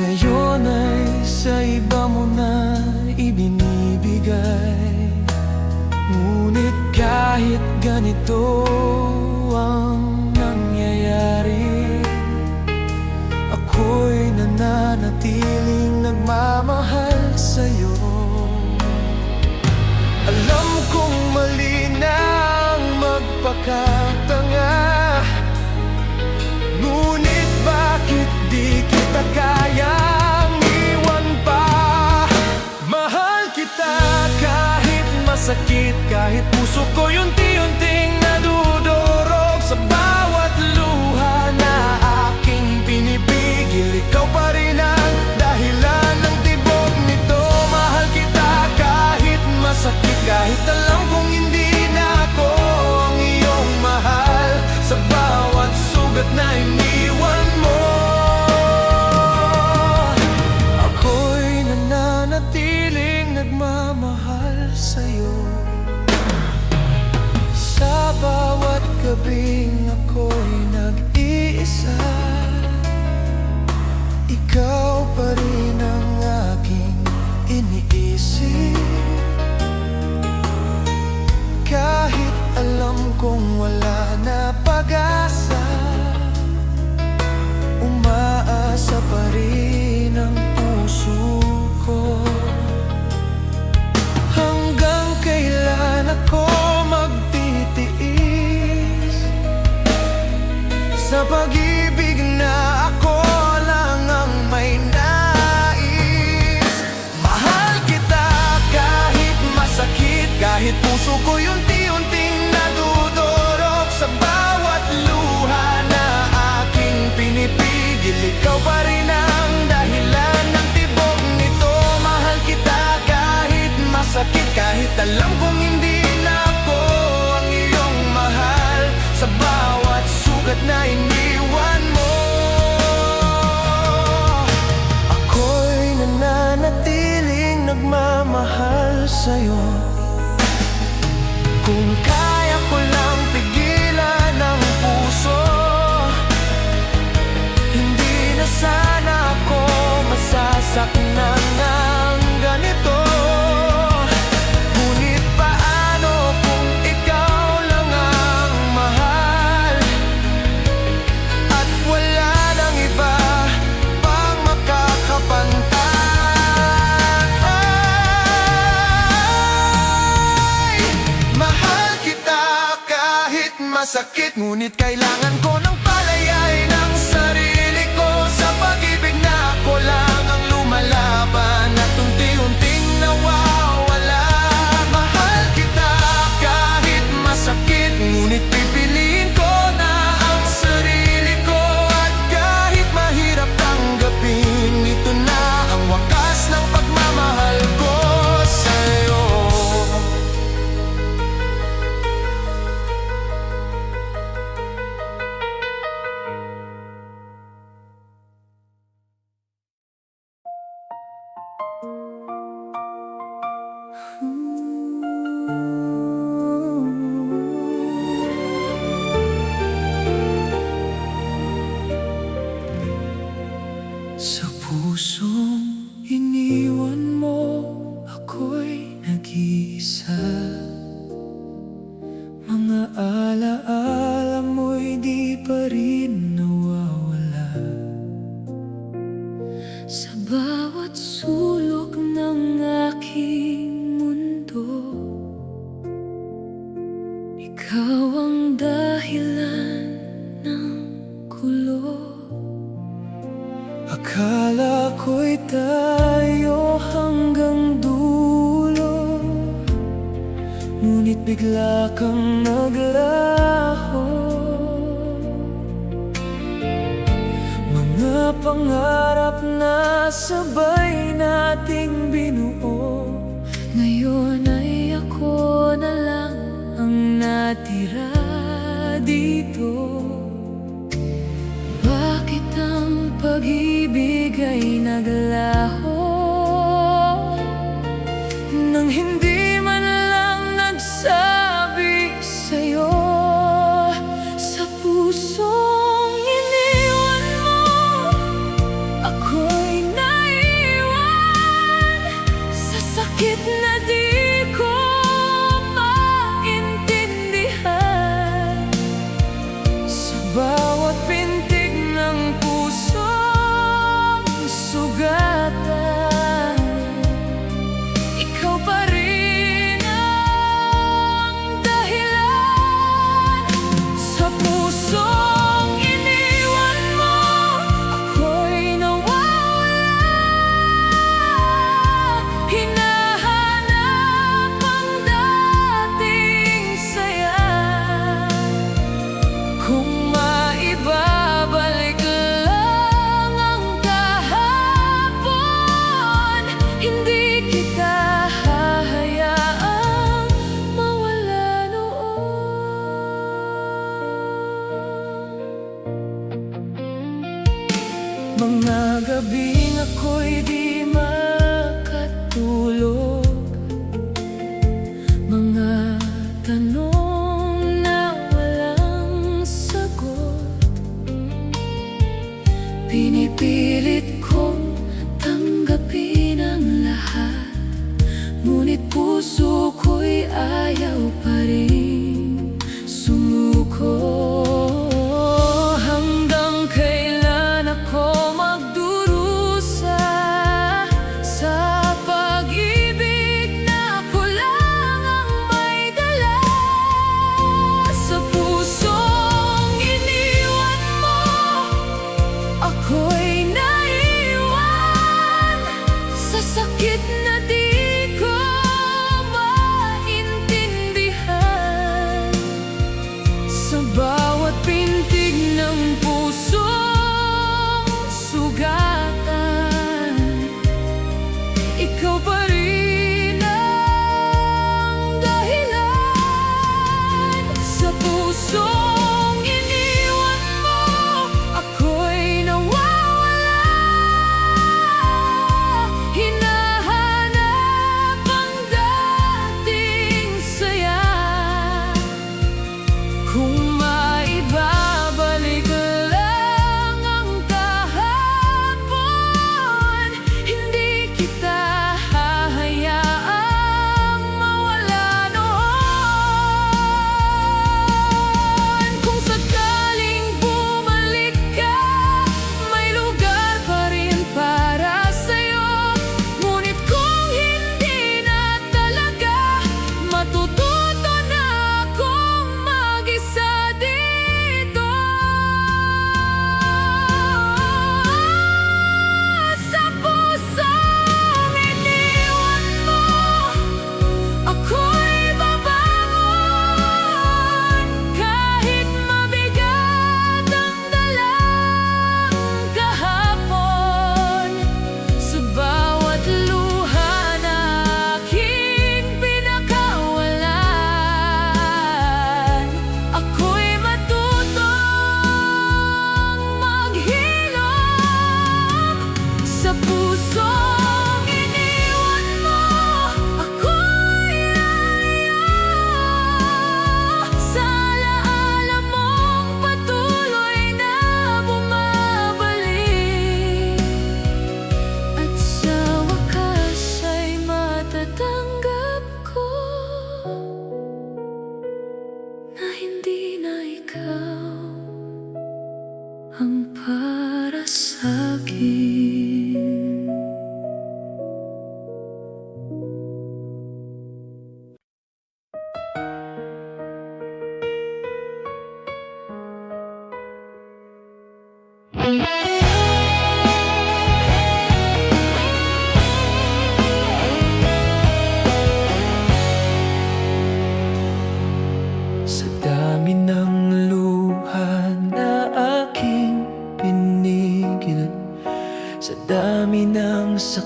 ngayon ay sa iba mo na ibinibigay. Ngunit kahit ganito ang nangyayari, ako'y nananatiling nagmamahal sa'yo. Alam kong mali na ang magpakatanga, ngunit bakit di kita kayang iwan pa? Mahal kita kahit masakit, kahit puso ko'y unti-unting nadudurog. Sa bawat luha na aking pinipigil, ikaw pa rin ang dahilan ng tibok nito. Mahal kita kahit masakit, kahit alam kong hindi na ako ang iyong mahal. Sa bawat sugat na iniwan mo, ako'y nananatiling nagmamahal sa'yo. Sa bawat gabing ako'y nag-iisa, ikaw pa rin ang aking iniisip. Kahit alam kong wala na pag-asa, umaasa pa rin ang puso ko. Hanggang kailan ako magtitiis sa pag-ibig na ako lang ang may nais? Mahal kita kahit masakit, kahit puso ko'y unti-unting nadudurog. Sa bawat luha na aking pinipigil, ikaw pa rin ang dahilan ng tibok nito. Mahal kita kahit masakit, kahit alam kong hindi na ako ang iyong mahal sa bawat sugat na iniwan mo. Ako'y nananatiling nagmamahal sa'yo. Kung kaya ko lang pigilan ang puso, hindi na sana ako masasaknan ng ganito. Ngunit paano kung ikaw lang ang mahal at wala nang iba pang makakapantay? Mahal kita kahit masakit, ngunit kailangan ko ng palayay ng sarili ko sa pag-ibig na ako lang ang lumalaban at unti-unting nawawala. Mahal kita kahit masakit, ngunit pipiliin ko na ang sarili ko. At kahit mahirap tanggapin, ito na ang wakas ng pagmamahal ko sa'yo. Sa pusong iniwan mo, ako'y nag-iisa. Mga alaala mo'y di pa rin nawawala. Sa bawat sulok ng aking mundo, ikaw ang dahilan ng gulo. Akala ko'y tayo hanggang dulo, ngunit bigla kang naglaho. Mga pangarap na sabay nating binuo, Ngayon ay ako na lang ang natira dito. Bakit ang pag-ibig ay naglaho nang hindi man lang nagsabi sa'yo? sa pusong iniwan mo. Ako'y naiwan sa sakit na di ko maintindihan. Sa bawat pintig ng pusong sugatan, Ikaw pa rin ang dahilan. sa pusong iniwan mo, Ako'y nawawala. Hinahanap ang dating saya. kung maibabalik lang ang kahapon, Hindi kita hahayaang mawala noon. mga gabing ako'y di makatulog. Mga tanong na walang sagot, pinipilit kong tanggapin ang lahat, ngunit puso ko'y ayaw pa rin sumuko. Hanggang kailan ako magdurusa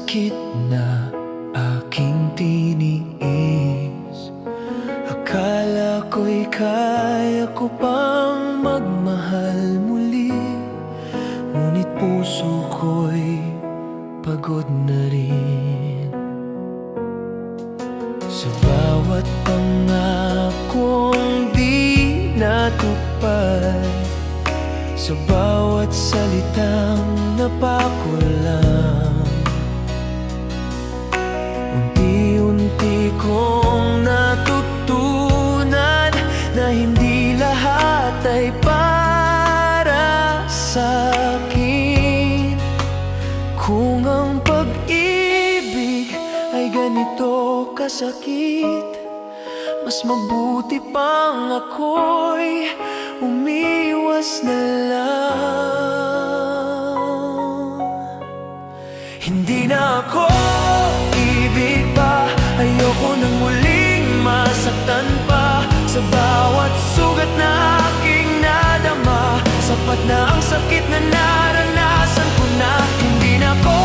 sakit na aking tiniis. Akala ko'y kaya ko pang magmahal muli, ngunit puso ko'y pagod na rin. Sa bawat pangakong di natupad, sa bawat salitang napakulang, unti-unti kong natutunan na hindi lahat ay para sa'kin. Kung ang pag-ibig ay ganito kasakit, mas mabuti pang ako'y umiwas na lang. Hindi na ako ibig pa, ayoko nang muling masaktan pa. Sa bawat sugat na aking nadama, sapat na ang sakit na naranasan ko na. Hindi na ako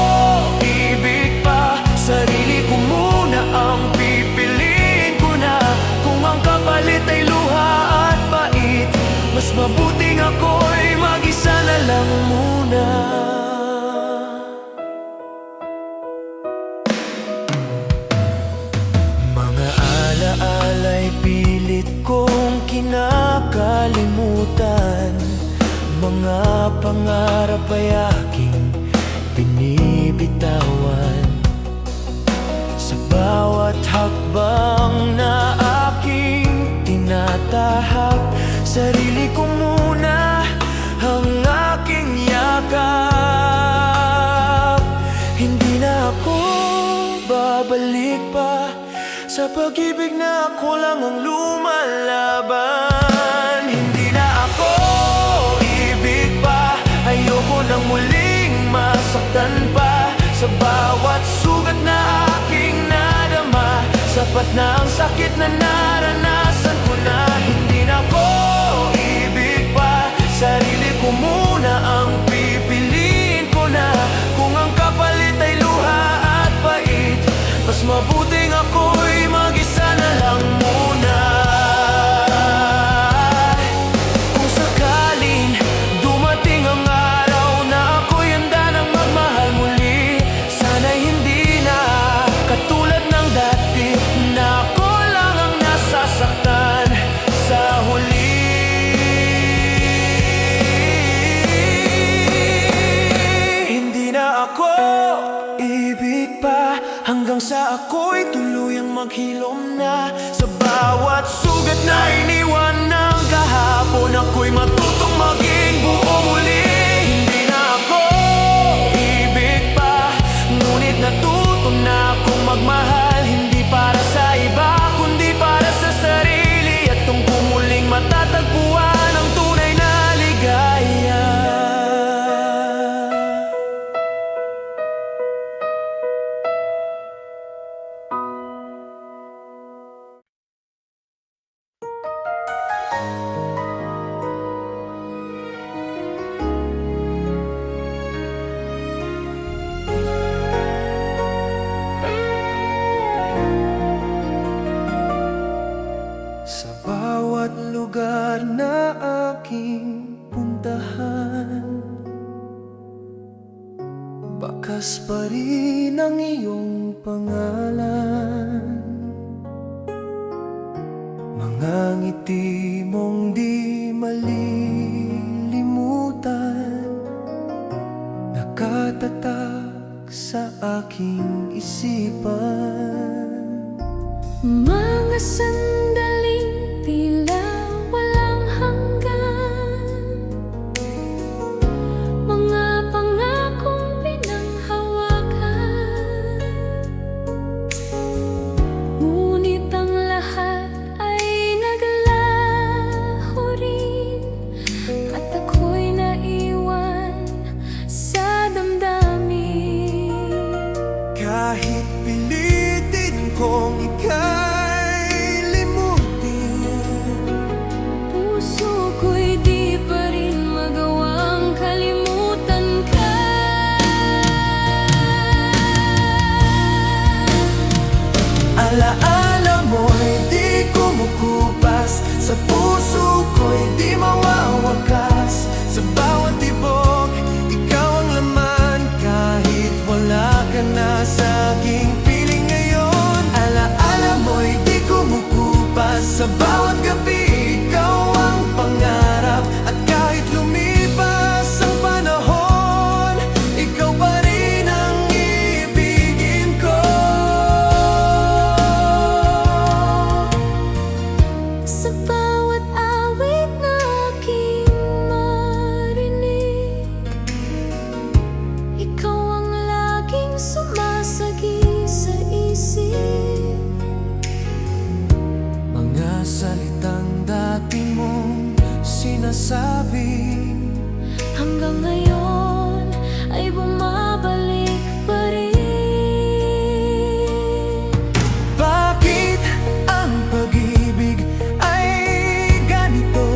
ibig pa, sarili ko muna ang pipiliin ko na. Kung ang kapalit ay luha at pait, mas mabuting ako'y mag-isa na lang muna. Mga alaala'y pilit kong kinakalimutan, mga pangarap ay aking binibitawan. Sa bawat hakbang na aking tinatahak, sarili ko muna ang aking yakap. Hindi na ako babalik pa sa pag-ibig na ako lang ang lumalaban. Hindi na ako ibig pa, ayoko nang muling masaktan pa. Sa bawat sugat na aking nadama, sapat na ang sakit na naranasan ko na. Hindi na ako ibig pa, sarili ko muna ang pipiliin ko na. Kung ang kapalit ay luha at pait, mas mabuting ako'y mag-isa na lang muna. Kung sakaling dumating ang araw na ako'y handa nang magmahal muli, sana'y hindi na katulad ng dati na ako lang ang nasasaktan sa huli. Hindi na ako ibig pa, hanggang sa ako'y tuluyang maghilom na. Sa bawat sugat na iniwan ng kahapon, ako'y matutong maging buo muli. Hindi na ako ibig pa, ngunit natuto na akong magmahal. Hindi para sa iba, kundi para sa sarili. At kung muling matatagpuan ang tunay na ligaya. Sa bawat lugar na aking puntahan, bakas pa rin ang iyong pangalan. Mga ngiti mong di malilimutan, nakatatak sa aking isipan. Mga sandaling tila walang hanggan, mga pangakong pinanghawakan, ngunit ang lahat ay naglaho rin, at ako'y naiwan sa damdamin. Kahit pilitin kong ika'y Sa bawat gabi, ikaw ang pangarap. At kahit lumipas ang panahon, ikaw pa rin ang iibigin ko. Sa bawat awit na aking marinig, ikaw ang laging sumasagi sa isip. Mga salitang dati mong sinasabi, Hanggang ngayon ay bumabalik pa rin. bakit ang pag-ibig ay ganito?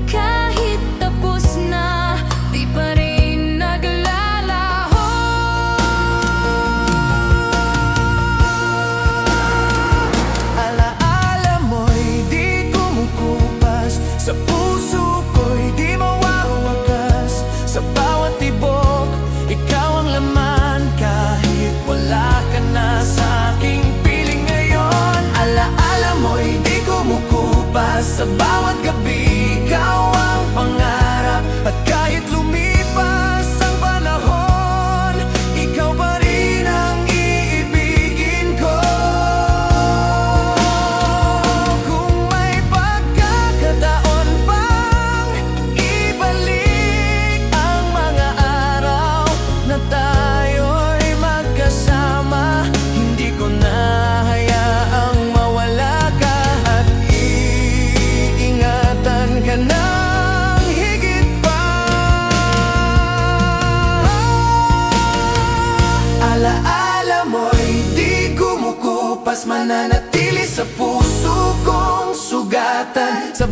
Kahit tapos na, di pa rin naglalaho. Alaala mo'y di kumukupas, sa puso ko'y di mawawakas. Sa bawat tibok, ikaw ang laman. Kahit wala ka na sa aking piling ngayon, alaala mo'y di kumukupas. Sa bawat gabi, ikaw ang pangarap. At kahit lumipas ang panahon, ikaw pa rin ang iibigin ko. Kung may pagkakataon pang ibalik ang mga araw na tayo'y magkasama, hindi ko na hayaang mawala ka. At iingatan ka ng higit pa. Alaala mo'y di kumukupas, mananatili sa puso kong sugatan. Sa